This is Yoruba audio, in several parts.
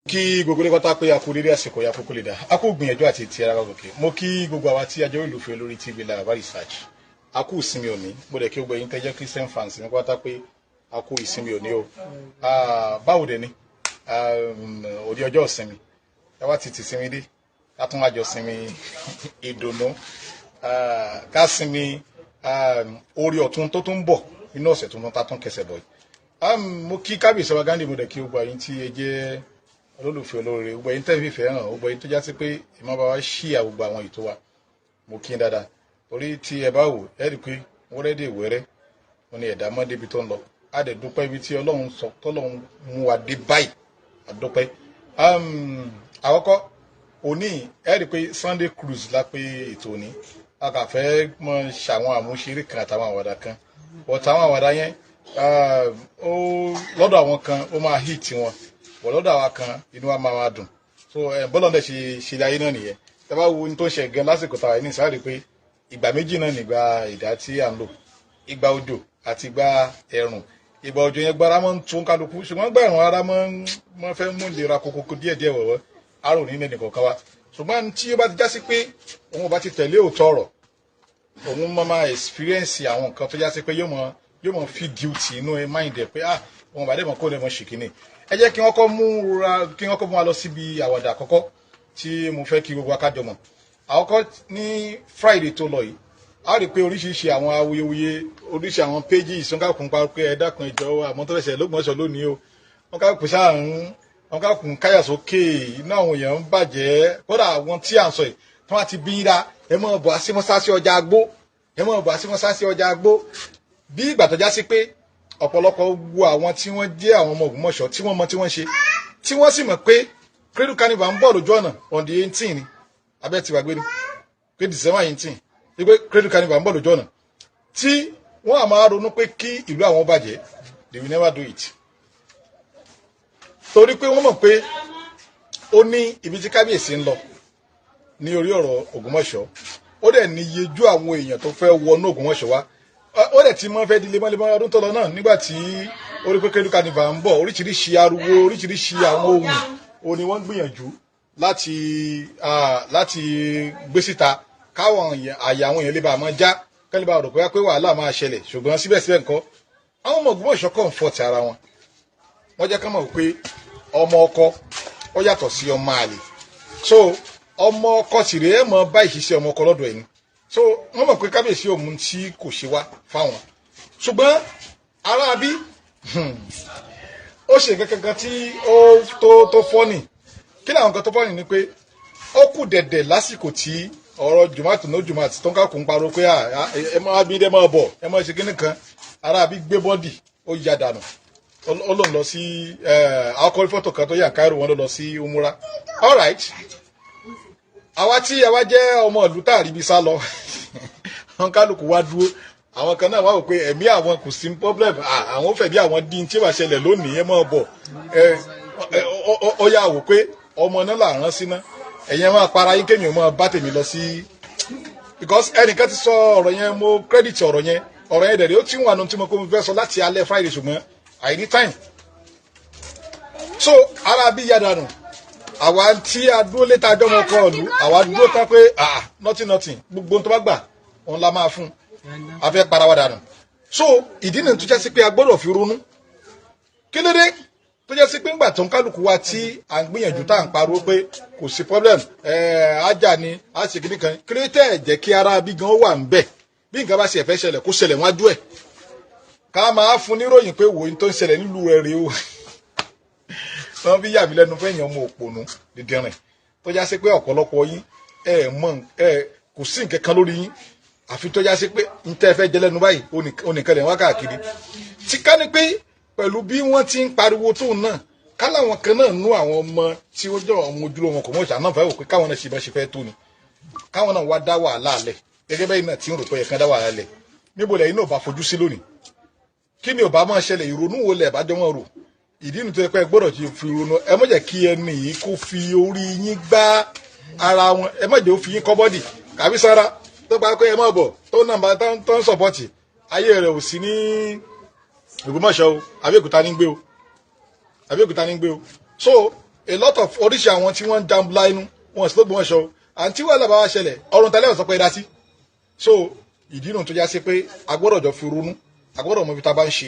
kí gbogbo lẹ́kọ́tà pé a kú dédé àsìkò ya kókó lè dá a kú gbìyànjú àti ti ara gòkè mo kí gbogbo àwa tí ajọ́ olùfẹ́ lórí TV Laraba Research a kú ìsinmi òní mo dẹ̀ kí gbogbo ẹ̀yin tẹ́jẹ́ Christian fans ní pátá pé a kú ìsinmi òní o báwo dẹ̀ ni òdi ọjọ́ ìsinmi ẹ wá ti sinmi dé ká tún wájọ sinmi ìdùnnú ká sinmi orí ọ̀tun tó tún bọ̀ nínú ọ̀sẹ̀ tuntun tá tún kẹsẹ̀ bọ̀ yìí mo kí kábíyèsí wa Ghandi mo dẹ̀ kí gbogbo ẹ̀yin tí ẹ jẹ́ olólùfẹ́ olóore gbogbo ẹ̀yin tẹ́lifí fẹ́ràn gbogbo ẹ̀yin tó já sí pé ìmọ̀ bá wa ṣíà gbogbo àwọn ètò wa mo kí n dáadáa torí tí ẹ bá wò ẹ rí i pé wẹ́rẹ́dẹ̀ wẹ́rẹ́ wọn ni ẹ̀dá mọ́ débi tó ń lọ á dẹ̀ dúpẹ́ ibi tí Ọlọ́run sọ tọ́lọ́run mú wa dé báyìí àdúpẹ́. àkọ́kọ́ òní ẹ rí i pé Sunday cruise la pé ètò òní a kà fẹ́ mọ ṣàwọn àmúṣeré kan àtàwọn àwàdà kan ọ̀tàwọn àwàdà yẹn lọ́dọ̀ àwọn kan ó máa hit wọn lọ́dọ̀ àwa kan inú wa máa dùn so bọ́lọ̀ ndẹ̀ ṣe ayé náà nìyẹn tẹ́ bá wo ohun tó ń ṣe gan lásìkò tàwa ní sáré pé ìgbà méjì náà nígbà ìdá tí à ń lò ìgbà òjò àti ìgbà ẹ̀rùn ìgbà òjò yẹn gbára máa ń tún kálukú ṣùgbọ́n gbà ẹ̀rùn ara máa fẹ́ mú ìlera kókókó díẹ̀díẹ̀ wọ̀wọ́ àrùn ní ẹnì kọ̀ọ̀kan wa ṣùgbọ́n tí ó bá ti já sí pé òun ò bá ti tẹ̀lé òótọ́ ọ̀rọ̀ òun máa experience àwọn nǹkan tó já sí pé yóò mọ feel guilty inú mind ẹ̀ pé òun bá dé mọ̀ kó lè mọ̀ ṣìkínì ẹ jẹ́ kí wọ́n kọ́ mú wa lọ síbi àwàdà àkọ́kọ́ tí mo fẹ́ kí gbogbo akájọ mọ̀ àkọ́kọ́ ní Friday tó lọ yìí a rí i pé oríṣiríṣi àwọn awuyewuye oríṣi àwọn pages wọn ká kún pa pé ẹ dákun ìjọ àmọ́ tó fẹsẹ̀ lÓgbómọ̀ṣọ́ lónìí o wọn ká kún sáàrùn wọn ká kún káyà sókè iná àwọn èèyàn ń bàjẹ́ kódà àwọn tí à ń sọ yìí tí wọ́n ti bí ra ẹ mọ̀ bọ̀ àsímọ́sáṣí ọjà agbó ẹ mọ̀ bọ̀ àsímọ́sáṣí ọjà agbó bí ìgbà tó já sí pé ọ̀pọ̀lọpọ̀ wo àwọn tí wọ́n jẹ́ àwọn ọmọ Ògbómọ̀ṣọ́ tí wọ́n mọ tí wọ́n ṣe tí wọ́n sì mọ̀ pé Cradle Carnival ń bọ̀ lójú ọ̀nà on the 18 ni abẹ́ ti wà gbé ni pé December 18 ni pé Cradle Carnival ń bọ̀ lójú ọ̀nà tí wọ́n á máa ronú pé kí ìlú àwọn bàjẹ́ they will never do it torí pé wọ́n mọ̀ pé ó ní ibi tí kábíyèsí ń lọ ní orí ọ̀rọ̀ Ògbómọ̀ṣọ́ ó dẹ̀ ní iyejú àwọn èèyàn tó fẹ́ wọnú Ògbómọ̀ṣọ́ wá ó dẹ̀ ti mọ́ fẹ́ di lemọ́lemọ́ ọdún tó lọ náà nígbà tí orí pé Cradle Carnival ń bọ̀ oríṣiríṣi ariwo oríṣiríṣi àwọn ohun ni wọ́n gbìyànjú láti gbé síta káwọn àyà àwọn èèyàn lè bá máa já kẹ́lẹ́ bá rò pé wàhálà máa ṣẹlẹ̀ ṣùgbọ́n síbẹ̀síbẹ̀ nǹkan àwọn ọmọ Ògbómọ̀ṣọ́ comfort ara wọn wọ́n jẹ́ ká mọ̀ pé ọmọ ọkọ ó yàtọ̀ sí ọmọ àlè so ọmọ ọkọ sì rèé mọ bá ìṣiṣẹ́ ọmọ ọkọ lọ́dọ̀ ẹni so wọ́n mọ̀ pé kábíyèsí òun tí kò ṣe wá fáwọn ṣùgbọ́n ara bí ó ṣe kankan tí ó tó fọ́nì kí làwọn kan tó fọ́nì ni pé ó kù dẹ̀dẹ̀ lásìkò tí ọ̀rọ̀ jùmọ̀tò ní jùmọ̀tò tó ń ká kún parọ́ pé ẹ máa bí dẹ́ máa bọ̀ ẹ máa ṣe kíní kan ara bí gbé bọ́dì ó ya dànù ó lòun lọ sí akọrí fọ́tò kan tó yà káírò wọn lọ sí umura all right àwa tí àwa jẹ́ ọmọ ìlú tá àríbi sá lọ wọn kálukú wá dúró àwọn kan náà wá wò pé ẹ̀mí àwọn kò sí problem àwọn fẹ́ bí àwọn dín tí ó bá ṣẹlẹ̀ lónìí ẹ máa bọ̀ ó yà wò pé ọmọ náà là rán síná ẹ̀yẹn máa para yín kémi ò máa bá tèmi lọ sí because ẹnìkan ti sọ ọ̀rọ̀ yẹn mo credit ọ̀rọ̀ yẹn dẹ̀rẹ̀ ó ti wà nù tí mo kó mo fẹ́ sọ láti alẹ́ Friday ṣùgbọ́n I need time so ara bí yàdànù àwa tí a dúró létà àjọmọ ọkọ ọlù àwa dúró tán pé nothing gbogbo tó bá gbà òun la máa fún a fẹ́ para wa dànù so ìdí nìyẹn tó jẹ́ sí pé a gbọ́dọ̀ fi ronú kí ló dé tó jẹ́ sí pé ńgbà tó ń kálukú wa tí à ń gbìyànjú tá à ń pariwo pé kò sí problem ajá ni a ṣe kíní kan kí ló tẹ̀ jẹ́ kí ara bí gan wà ń bẹ̀ bí nǹkan bá ṣe ẹ̀fẹ́ ṣẹlẹ̀ kó ṣẹlẹ̀ wájú ẹ̀ ká máa fún níròyìn pé wòye tó ń ṣẹlẹ̀ nílùú rẹ̀ rèé o wọ́n fi yà mí lẹ́nu fẹ́yìn ọmọ òpònú dídìrín tó já sí pé ọ̀pọ̀lọpọ̀ yín kò sí nǹkan kan lórí yín àfi tó já sí pé ń tẹ́ fẹ́ jẹ lẹ́nu báyìí onìkan lè wá káàkiri tí ká ní pé pẹ̀lú bí wọ́n ti ń pariwo tóun náà ká láwọn kan náà nú àwọn ọmọ tí ó jọ ọmọ ojúlówó wọn kò mọ̀ ṣàná fẹ́ wò pé káwọn náà ṣe bá ṣe fẹ́ tó ni káwọn náà wá dá wàhálà lẹ̀ gẹ́gẹ́ bẹ́ẹ̀ náà tí ń rò pé ẹ̀kan dá wàhálà lẹ̀ níbo lẹ́yìn náà bá fojú sí lónìí kí ni ò bá máa ṣẹlẹ̀ ìrònú wo lẹ̀ bá jọ wọn rò ìdí nu tó yẹ pé ẹ gbọ́dọ̀ ti fi ronú ẹ má jẹ́ kí ẹni yìí kó fi orí yín gbá ara wọn ẹ má jẹ́ ó fi yín kọ́ bọ́dì kàbí sára tó bá pé ẹ má bọ̀ tó nàmbà tó ń sọ̀pọ̀tì ayé rẹ̀ ò sí ní Ògbómọ̀ṣọ́ o Abẹ́òkúta ní gbé o so a lot of oríṣi àwọn tí wọ́n ń jambla inú wọn sì lóògùn ọ̀ṣọ́ àǹtí wàhálà bá wá ṣẹlẹ̀ ọ̀run tẹ́lẹ̀ ọ̀sọ́ pé dá sí so ìdí nù tó já sí pé a gbọ́dọ̀ jọ fi ronú a gbọ́dọ̀ mọ ibi tá a bá ń ṣe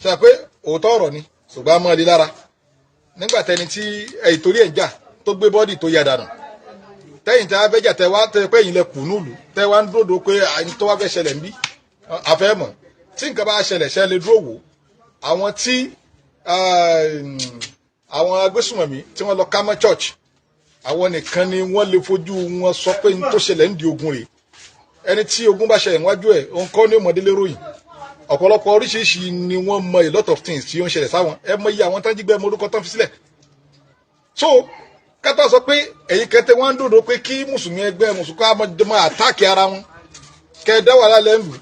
ṣe pé òótọ́ ọ̀rọ̀ ni ṣùgbọ́n a mọ́ ilé lára nígbà tẹni tí ìtorí ẹ̀ ń jà tó gbé bọ́dì tó yà dànù tẹ́yìn tí a fẹ́ jà tẹ́ pé ẹ̀yin lẹ kù núùlù tẹ́ wá ń dúró pé àyìn tó wá fẹ́ ṣẹlẹ̀ ń bí àfẹ́ mọ̀ tí nǹkan bá ṣẹlẹ̀ ṣẹlẹ̀ dúró wò àwọn tí àwọn agbésùnmọ̀mí tí wọ́n lọ ká mọ́ church àwọn nìkan ni wọ́n lè fojú wọn sọ pé ní tó ṣẹlẹ̀ ń di ogun rẹ̀ ẹni tí ogun bá ṣẹlẹ̀ níwájú ẹ̀ òun kọ́ ní ọmọdé léròyìn ọ̀pọ̀lọpọ̀ oríṣiríṣi ni wọ́n mọ a lot of things tí ó ń ṣẹlẹ̀ sáwọn ẹ mọ iye àwọn tán jí gbẹ́ mọ orúkọ tán fi sílẹ̀ so kátà sọ pé ẹ̀yin kẹtẹ wọn ń dòdò pé kí mùsùlùmí ẹgbẹ́ mùsùlùmí àmọ́ àtáàkì ara wọn kẹ dá wàhálà lẹ́nu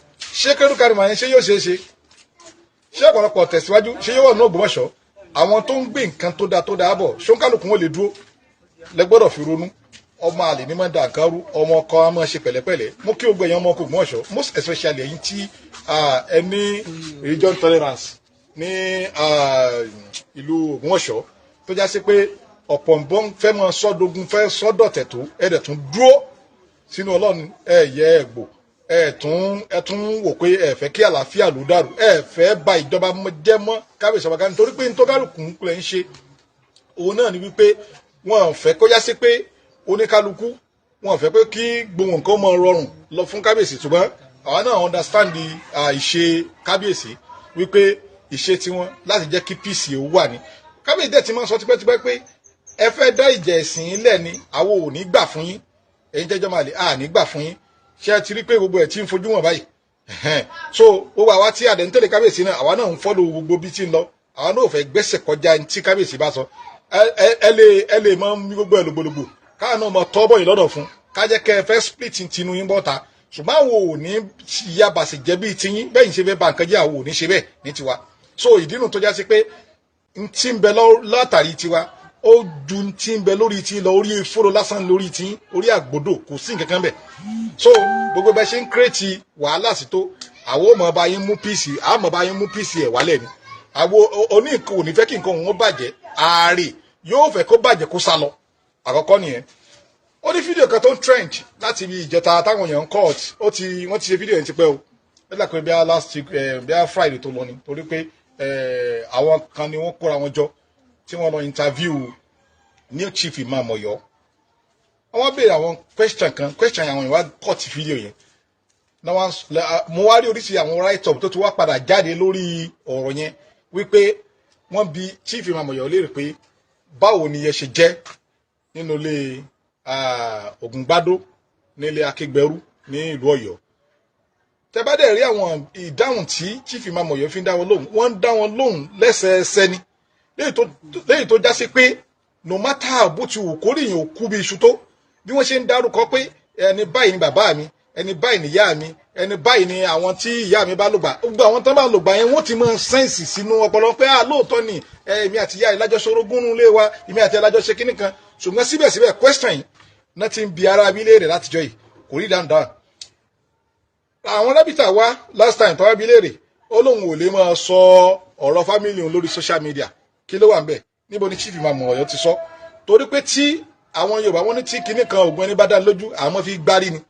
ṣé kérúkàrí màá yẹn ṣé yóò ṣeé ṣe ṣé ọ̀pọ̀lọpọ̀ tẹ̀síwájú ṣé yóò wà ní Ògbómọ̀ṣọ́ àwọn tó ń gbé nǹkan tó dáa bọ̀ ṣóńkálùkù wọn lè dúró lẹ́gbọ́dọ̀ fi ronú ọmọ àlè ní máa ń da nǹkan rú ọmọ ọkọ á máa ṣe pẹ̀lẹ́pẹ̀lẹ́ mú kí gbogbo èèyàn ọmọ ọkọ Ògbómọ̀ṣọ́ most especially ẹ̀yin tí ẹni religion tolerance ní ìlú Ògbómọ̀ṣọ́ tó já sí pé ọ̀pọ̀ nǹkan fẹ́ máa sọ́dọ̀gún fẹ́ sọ́dọ̀tẹ̀ tó ẹ̀dẹ̀ tún dúró sínú Ọlọ́run ẹ̀yẹ ẹ̀gbò ẹ tún wò pé ẹ fẹ́ kí àlàáfíà ló dàrú ẹ fẹ́ bà ìjọba jẹ́ mọ́ kábíyèsí ọba kan nítorí pé ntọ́kálùkù lẹ̀ ń ṣe òun náà ni wípé wọn fẹ́ kó yá sí pé oníkálukú wọn fẹ́ pé kí gbogbo nǹkan máa rọrùn lọ fún kábíyèsí ṣùgbọ́n àwa náà understand ìṣe kábíyèsí wípé ìṣe tiwọn láti jẹ́ kí peace ó wà ní kábíyèsí dẹ̀ ti máa sọ tipẹ́tipẹ́ pé ẹ fẹ́ dá ìjà ẹ̀sìn ilẹ̀ ni àwọn ò ní gbà fún yín ẹ̀yin jẹ́jọ́ máa lè ní gbà fún yín ṣé ti rí pé gbogbo ẹ̀ tí ń fojú wọn báyìí so gbogbo àwa tí àdẹ̀ ń tẹ̀lé kábíyèsí náà àwa náà ń fọ́lọ̀ gbogbo bí tí ń lọ àwa náà ò fẹ́ gbẹ́sẹ̀ kọjá tí kábíyèsí bá sọ ẹ lè máa ń mí gbogbo ẹ̀ lògbòlògbò káà náà mọ tọ́ bọ̀yìn lọ́dọ̀ fún kájẹ́ kẹ́ ẹ fẹ́ split tinú yín bọ́ta ṣùgbọ́n àwọn ò ní ìyá bàṣẹ jẹ́ bíi tiyín bẹ́yìn ṣe fẹ́ ba nǹkan jẹ́ àwọn ò ní ṣe bẹ́ẹ̀ ní tiwa so ìdí nù tó já sí pé tí ń bẹ látàrí tiwa ó ju tí ń bẹ lórí tí lọ orí fóró lásán lórí tí orí àgbòdo kò sí nǹkan kan bẹ̀ so gbogbo bẹ ṣe ń kírètì wàhálà sí tó àwọn ò mọ̀ bá yín mú píìsì àmọ́ bá yín mú píìsì ẹ̀ wálẹ̀ ni àwọn oní nǹkan ò ní fẹ́ kí nǹkan òun bàjẹ́ ààrẹ yóò fẹ́ kó bàjẹ́ kó sá lọ àkọ́kọ́ nìyẹn ó ní fídíò kan tó ń trend láti ibi ìjẹta táwọn èèyàn ń court wọ́n ti ṣe fídíò yẹn ti pẹ́ o lẹ́la pé bí i last week bí i Friday tó lọ ni torí pé àwọn kan ni wọ́n kóra wọn jọ tí wọ́n lọ interview new chief imam Ọ̀yọ́ wọ́n béèrè àwọn question àwọn ìwà court fídíò yẹn mo wá rí oríṣi àwọn write up tó ti wá padà jáde lórí ọ̀rọ̀ yẹn wípé wọ́n bi chief imam Ọ̀yọ́ léèrè pé báwo ni ẹ ṣe jẹ́ nínú ilé Ògúngbádó nílé Akégbẹrú ní ìlú Ọ̀yọ́ tẹ́ bá dẹ̀ rí àwọn ìdáhùn tí chief imam Ọ̀yọ́ fi ń dá wọn lóhùn wọ́n ń dá wọn lóhùn lẹ́sẹẹsẹ ni léyìí tó já sí pé no matter bó ti wù kórìyàn òkú bí iṣu tó bí wọ́n ṣe ń dárúkọ pé ẹni báyìí ni bàbá mi ẹni báyìí ni ìyá mi ẹni báyìí ni àwọn tí ìyá mi bá lògbà gbogbo àwọn tán bá lògbà yẹn wọ́n ti mọ sẹ́ǹsì sínú ọpọlọ pé lóòótọ́ ni èmi àti ìyá ìlájọṣe orogún nulé wa èmi àti ìlájọṣe kínní kan ṣùgbọ́n síbẹ̀síbẹ̀ question yìí náà ti ń bi ara abilé rẹ̀ látijọ́ yìí kò rí dáadáa àwọn rábìtà wá last time tó wá bi léèrè ó lóun ò lè máa sọ ọ̀rọ̀ family òun lórí social media kí ló wà ń bẹ̀ níbo ni chief imam Ọ̀yọ́ ti sọ torí pé tí àwọn Yorùbá wọn ní tí kinní kan ògùn ẹni bá dá lójú àwọn fi gbárí ni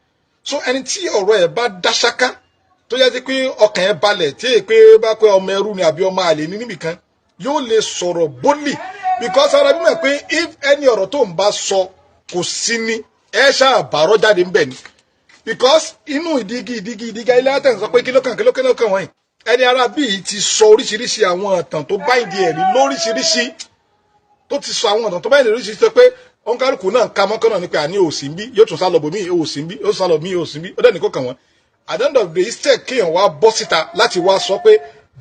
so ẹni tí ọ̀rọ̀ ẹ̀ bá dá ṣáká tó yẹ sí pé ọkàn ẹ̀ balẹ̀ tí èyí pé bá pé ọmọ ẹrú ni àbí ọmọ àlè ní níbìkan yóò lè sọ̀rọ̀ boldly because ara bí mọ̀ pé if any ọ̀rọ̀ tó ń bá sọ kò sí ní ẹ ṣáà bàárọ̀ jáde ńbẹ̀ ni because inú ìdígi ilé àtẹ̀ ń sọ pé kílókàn wọ̀nyí ẹni ara bíi ti sọ oríṣiríṣi àwọn ọ̀tàn tó bá ìdí ẹ̀rí lóríṣiríṣi tó ti sọ àwọn ọ̀tàn tó bá ìdí lóríṣiríṣi tó pé ọ̀nkárùkù náà ka mọ́kànnà ní pé àní òsì ń bí yóò tún sálọ bòmí òsì ń bí yóò sálọ mí òsì ń bí ó dẹ́ni kó kàn wọ́n at the end of the day instead kéèyàn wá bọ́ síta láti wá sọ pé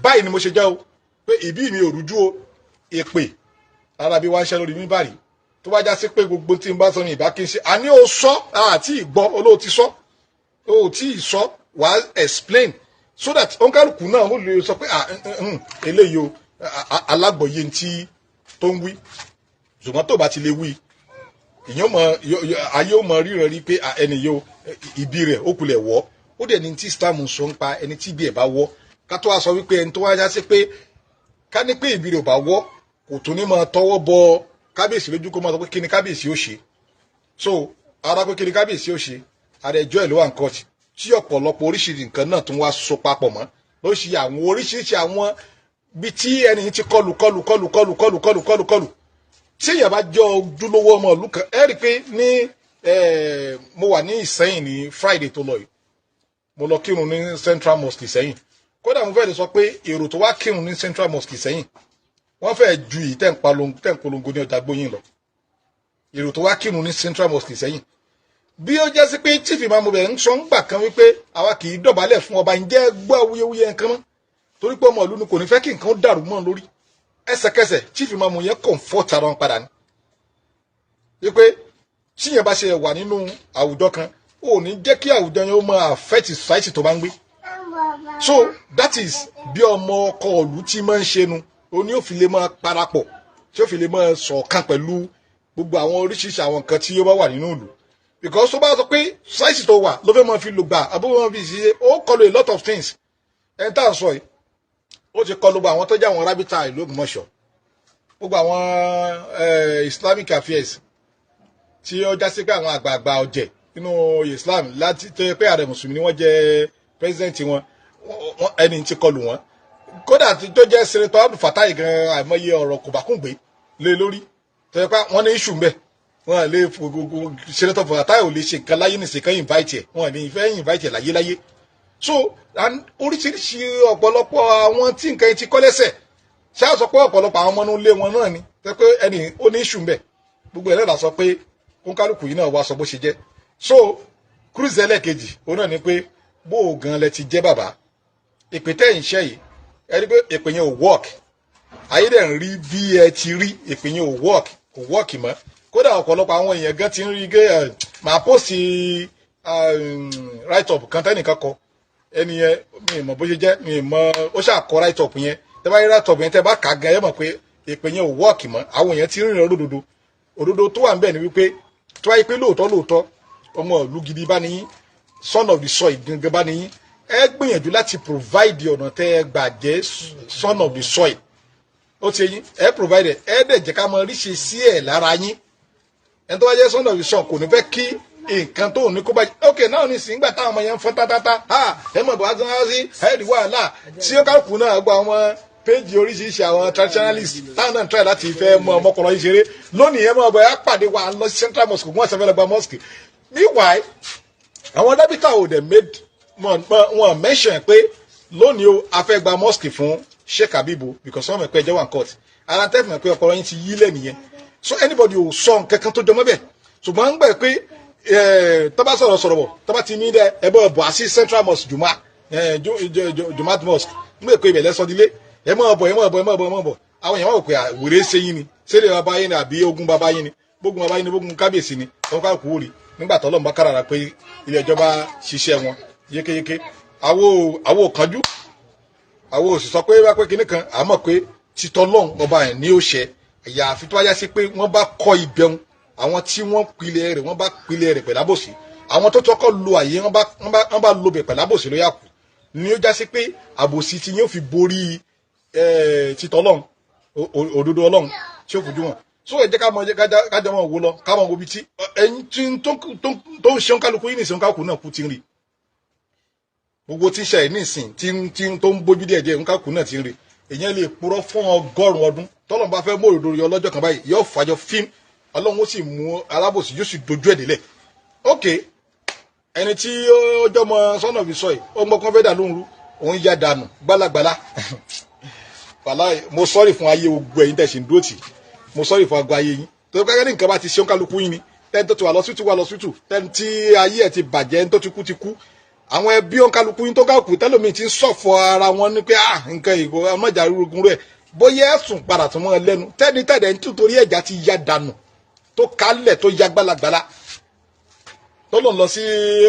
báyìí ni mo ṣe jẹ́ o pé ìbí mi ò rújú o èpè rárá bí wá ń ṣe lórí mi báyìí tó bá já sí pé gbogbo tí n bá sọ ní ìbá kí n ṣe àní o sọ àti ìgbọ́ olóòtí sọ òtí ìsọ wàá explain so that ọ̀nkárùkù náà ó lè sọ pé eléyìí o alágbọ̀yé tí tó ń wí ṣùgbọ́n tó bá ti lè wí ìyẹn mọ ayé ó mọ ríran rí pé ẹni yóò ibi rẹ̀ ó kulẹ̀ wọ́ ó dẹ̀ ní tí Islam sọ ń pa ẹni tí ibi ẹ̀ bá wọ́ ká tó wá sọ wípé ẹni tó wá já sí pé ká ní pé ibi rẹ̀ ò bá wọ́ kò tún ní máa tọwọ́ bọ kábíyèsí lójú kó máa sọ pé kí ni kábíyèsí ó ṣe so ara pé kí ni kábíyèsí ó ṣe ara ẹjọ́ ẹ̀ ló wà ń kọ́ọ̀tì tí ọ̀pọ̀lọpọ̀ oríṣiríṣi nǹkan náà tún wá so papọ̀ mọ́ lóṣì àwọn oríṣiríṣi àwọn bí tí ẹni tí kọlù tí èèyàn bá jọ ojúlówó ọmọ ìlú kan ẹ rí i pé ní mo wà ní Ìsẹ́yìn ní Friday tó lọ yìí mo lọ kírun ní Central Mosque Ìsẹ́yìn kódà mo fẹ́ lè sọ pé èrò tó wá kírun ní Central Mosque Ìsẹ́yìn wọ́n fẹ́ ju yìí tẹ̀ ń polongo ní ọjà gbóyin lọ èrò tó wá kírun ní Central Mosque Ìsẹ́yìn bí ó jẹ́ sí pé chief imam bẹ̀ ń sọ ń gbà kan wípé àwa kì í dọ̀bálẹ̀ fún ọba ǹjẹ́ gbọ́ awuyewuye nǹkan mọ́ torí pé ọmọ ìlú ni kò ní fẹ́ kí nǹkan dàrú mọ́ lórí ẹsẹ̀kẹsẹ̀ chief imam yẹn comfort ara wọn padà ní wípé tíyẹn bá ṣe wà nínú àwùjọ kan ò ní jẹ́ kí àwùjọ yẹn ó máa affect society tó bá ń gbé so that is bí ọmọ ọkọ ìlú tí máa ń ṣe nu ó ní ó fi lè máa parapọ̀ tí ó fi lè máa ṣọ̀kan pẹ̀lú gbogbo àwọn oríṣiríṣi àwọn nǹkan tí ó bá wà nínú ìlú because tó bá sọ pé society tó wà ló fẹ́ máa fi lò gbà àbúrò máa fi ṣe ó kọlu a lot of things ẹni tá à ń sọ yìí ó ti kọlu àwọn tó jẹ́ àwọn rábítà ìlú Ògbómọ̀ṣọ́ gbogbo àwọn Islamic affairs tí ó já sí pé àwọn àgbààgbà ọ̀jẹ̀ nínú Islam láti tó yẹ pé ààrẹ mùsùlùmí ni wọ́n jẹ́ president wọn ẹni tí kọlu wọn kódà tó jẹ́ Senator Abdul Fatai gan àìmọye ọ̀rọ̀ kòbákùngbé lé lórí tó yẹ pé wọ́n ní issue mbẹ́ wọ́n lè Senator Fatai ò lè ṣe nǹkan láyé nìṣe kan invite ẹ̀ wọ́n ní ìfẹ́ invite ẹ̀ láyé so oríṣiríṣi ọ̀pọ̀lọpọ̀ àwọn tí nǹkan ti kọ́ lẹ́sẹ̀ ṣáà sọ pé ọ̀pọ̀lọpọ̀ àwọn ọmọ inú ilé wọn náà ni tó pé ẹni ó ní issue mbẹ́ gbogbo ẹlẹ́dàá sọ pé kónkálùkù yìí náà wá sọ bó ṣe jẹ́ so cruise ẹlẹ́ẹ̀kejì òun náà ni pé bó o gan lẹ ti jẹ́ bàbá ìpè tẹ́ ń ṣe yìí ẹ rí pé ìpè yẹn ò work ayé dẹ̀ ń rí bí ẹ ti rí ìpè yẹn ò work mọ́ kódà ọ̀pọ̀lọpọ̀ àwọn èèyàn gan ti ń rí gé máa post write up kan tẹ́nìkan kọ ẹni yẹn mi mọ̀ bó ṣe jẹ́ mi mọ̀ ó ṣàkọ write up yẹn tẹ́ bá rí write up yẹn tẹ́ bá kà gan ẹ mọ̀ pé ìpè yẹn ò work mọ́ àwọn èèyàn ti ń rìn òdodo tó wà ń bẹ̀ ni wípé tó wáyé pé lóòótọ́ ọmọ ìlú gidi bá ní son of the soil gangan bá ní ẹ gbìyànjú láti provide ọ̀nà tẹ́ ẹ gbà jẹ́ son of the soil ó ti yín ẹ provide ẹ dẹ̀ jẹ́ ká mọ ríṣe sí ẹ̀ lára yín ẹni tó bá jẹ́ son of the soil kò ní fẹ́ kí nǹkan tó ní kó bá ok náà ní sìn gbà táwọn ọmọ yẹn ń fọ́n tátátá ẹ mọ̀ bọ́ sí ẹ̀ẹ́dì wàhálà tí ó kálukú náà gba àwọn péjì oríṣiríṣi àwọn traditionalist táwọn náà ń try láti fẹ́ mọ ọmọkùnrin yìí ṣeré lónìí ẹ mọ̀ bọ́ ẹ pàdé wa lọ sí Central Mosque wọ́n ṣẹfẹ́ lọ gba mosque meanwhile àwọn dábìtà ò dẹ̀ made wọn mention pé lónìí o a fẹ́ gba mosque fún Sheikh Habibu because wọ́n mọ̀ pé ẹjọ́ wà ní court ara tẹ́ fi mọ̀ pé ọpọlọ yín ti yí lẹ́nìyẹn so anybody ò sọ nǹkankan tó jọmọ́ bẹ́ẹ̀ ṣùgbọ́n ń gbà pé tọ́ba sọ̀rọ̀ bọ̀ tọ́ba ti ní dẹ ẹbọ bọ̀ àti Central Mosque Jumat Mosque ń gbà pé ibẹ̀ lẹ́sọ̀dílé ẹ mọ̀ bọ̀ àwọn èèyàn wọ̀ pé wèrè ṣe yín ni ṣẹlẹ̀ bàbá yín ni àbí ogun bàbá yín ni bógun bàbá yín ni bógun kábíyèsí ni tọ́wọ́n ká kú rí nígbà tọ́lọ́mù bá kárara pé ilé ẹjọ́ bá ṣiṣẹ́ wọn yékéyéké àwo kanjú àwo òsì sọ pé wá pé kinní kan àmọ́ pé títọ́lọ́hún ọba yẹn ní ó ṣẹ àyàfi tó wáyá sí pé wọ́n bá kọ́ ibẹ̀hún àwọn tí wọ́n pilẹ̀ rẹ̀ pẹ̀lú àbòsí àwọn tó tọ́kọ́ lo àyè wọ́n bá lo bẹ̀ pẹ̀lú àbòsí ló yà kù ni ó já sí pé àbòsí tí yóò fi borí títọ́lọ́hún òdodo ọlọ́hún tí ó fojú wọn so ẹ jẹ́ kájọ mọ̀ wò lọ káwọn wo bi tí ẹyin tí tó ń ṣeun kálukú yìí ní ìṣeun kálukú náà kú ti ń rí gbogbo tí ń ṣe ẹ̀ ní ìsìn tí tó ń bójú díẹ̀ díẹ̀ kálukú náà ti ń rí èyàn lè purọ́ fún 100 ọdún tọ́lọ́run bá fẹ́ mú òdodo yọ lọ́jọ́ kan báyìí yóò fàjọ fíìm ọlọ́run ó sì mú alábòsí yóò sì dojú ẹ̀ délẹ̀ ok ẹni tí ó jọmọ sọ́nà fi sọ yìí ó mọ kán fẹ́ dà lóhùn rú òun ya dànù gbálagbàlá wàláhì mo sọ́ọ̀rì fún ayé gbogbo ẹ̀yin tẹ̀sí ń dúró tì mo sọ́ọ̀rì fún ago ayé yín tó kẹ́kẹ́ ní nǹkan bá ti ṣe ń kálukú yín ni tẹ́ni tó ti wà lọ́sítù tẹ́ni tí ayé ẹ̀ ti bàjẹ́ ẹni tó ti kú àwọn ẹbí òǹkálukú yín tó kálukú tẹ́lómi ti ń ṣọ̀fọ̀ ara wọn ní pé nǹkan ìgò ọmọjà rúgun rẹ̀ bóyá ẹ̀sùn padà tó mọ́ ẹ lẹ́nu tẹ́ni tẹ́lẹ̀ nítorí ẹ̀já ti ya dànù tó kálẹ̀ tó ya gbalagbala tó lọ sí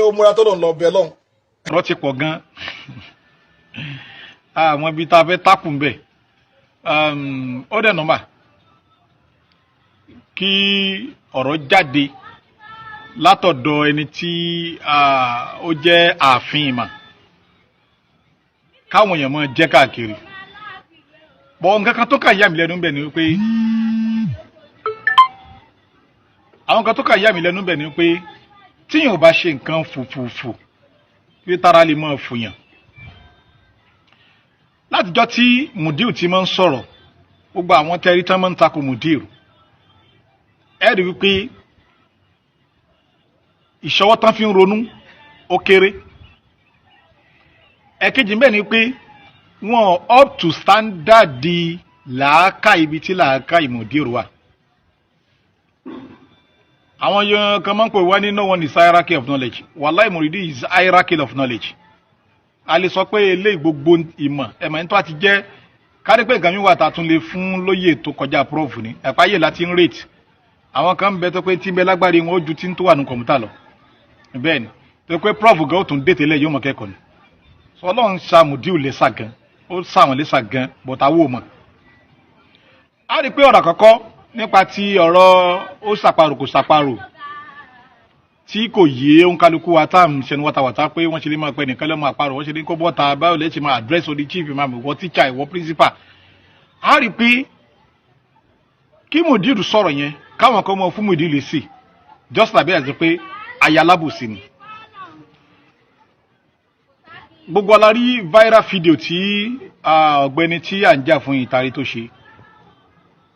omura tó lọ bẹ lọ́hùn. ọ̀rọ̀ ti pọ̀ gan-an àwọn ibi tá a fẹ́ tákùn bẹ̀ ó dẹ̀ nọ́mbà kí ọ̀rọ̀ jáde látọ̀dọ̀ ẹni tí ó jẹ́ ààfin ìmọ̀ káwọn èèyàn máa jẹ́ káàkiri bọ́ nǹkan kan tó kà yà mí lẹ́nu bẹ̀ ni wípé àwọn kan tó kà yà mí lẹ́nu bẹ̀ ni pé tíyàn ò bá ṣe nǹkan fùfùfù kí tára lè máa fòyàn. látijọ́ tí Mudiru ti máa ń sọ̀rọ̀ gbogbo àwọn tẹ́rí tán máa ń takò Mudiru ẹ rí wípé ìṣọwọ́ tán fi ń ronú ó kéré. ẹ̀kejì bẹ́ẹ̀ ni pé wọ́n up to standard di làákà ibi tí làákà Mudiru wà. àwọn yẹn kan máa ń pè wá ní no one is hierarchy of knowledge. Wallahi Muridi is hierarchy of knowledge. a lè sọ pé eléyìí gbogbo ìmọ̀ ẹ̀mọ̀ ní tó àti jẹ́ kárí pé nǹkan mi wà tá a tún lè fún lóye tó kọjá prof ni ẹ̀pá yè láti ń rate. àwọn kan ń bẹ tó pé tí ń bẹ lágbárí wọn ó ju tí ń tó wà ní kọ̀m̀pútà lọ. bẹ́ẹ̀ ni tó pé prof gan ó tún dé tẹ́lẹ̀ yóò mọ̀ kẹ́kọ̀ọ́ ni. sọ Ọlọ́run sa Mudiru lẹ́sà gan ó sà wọ́n lẹ́sà gan bọ̀tà wò mọ̀. a rí pé ọ̀rọ̀ àkọ́kọ́ nípa ti ọ̀rọ̀ ó ṣàparò kò ṣàparò tí kò yé òǹkálukú wa tá à ń ṣẹnu wátawàtá pé wọ́n ṣe lè máa pẹ́ nìkan lọ́mọ àparò wọ́n ṣe lè kó bọ́ta báwo lè ṣe máa address odi chief imam ìwọ teacher ìwọ principal. a rí pé kí Mudiru sọ̀rọ̀ yẹn káwọn kan mọ fún Mudiru lè sí just like bẹ́ẹ̀ pé ayalábùsí ni. gbogbo ala rí viral video tí ọ̀gbẹ́ni tí à ń jà fún ìtàrí tó ṣe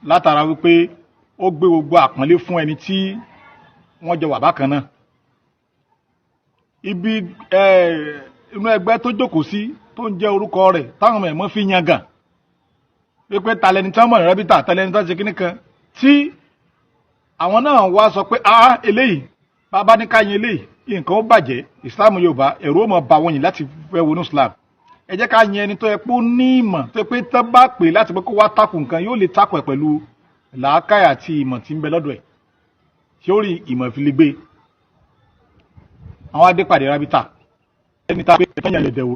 látara wípé ó gbé gbogbo àpọ́nlé fún ẹni tí wọ́n jọ wà bákan náà. ibi inú ẹgbẹ́ tó jókòó sí tó ń jẹ́ orúkọ rẹ̀ táwọn ọmọ ẹ̀mọ́ fi yangàn wípé talẹ́ni tí wọ́n mọ̀ rẹ́bítà talẹ́ni tí wọ́n ṣe kíní kan tí àwọn náà wá sọ pé eléyìí bàbá ní káyìn eléyìí nǹkan ó bàjẹ́ Islam Yorùbá ẹ̀rù ó mọ̀ bá wọn yìí láti fẹ́ wọnú Islam. ẹ jẹ́ ká yẹn ẹni tó yẹ pé ó ní ìmọ̀ tó yẹ pé tó bá pè láti pé kó wá takùn nǹkan yóò lè takùn ẹ̀ pẹ̀lú làákàyà àti ìmọ̀ tí ń bẹ lọ́dọ̀ ẹ̀ tí ó rí ìmọ̀ fi lè gbé. àwọn adépàdé rábítà ẹni tá a pé ẹ̀fẹ́ yẹn lè dẹ̀wò.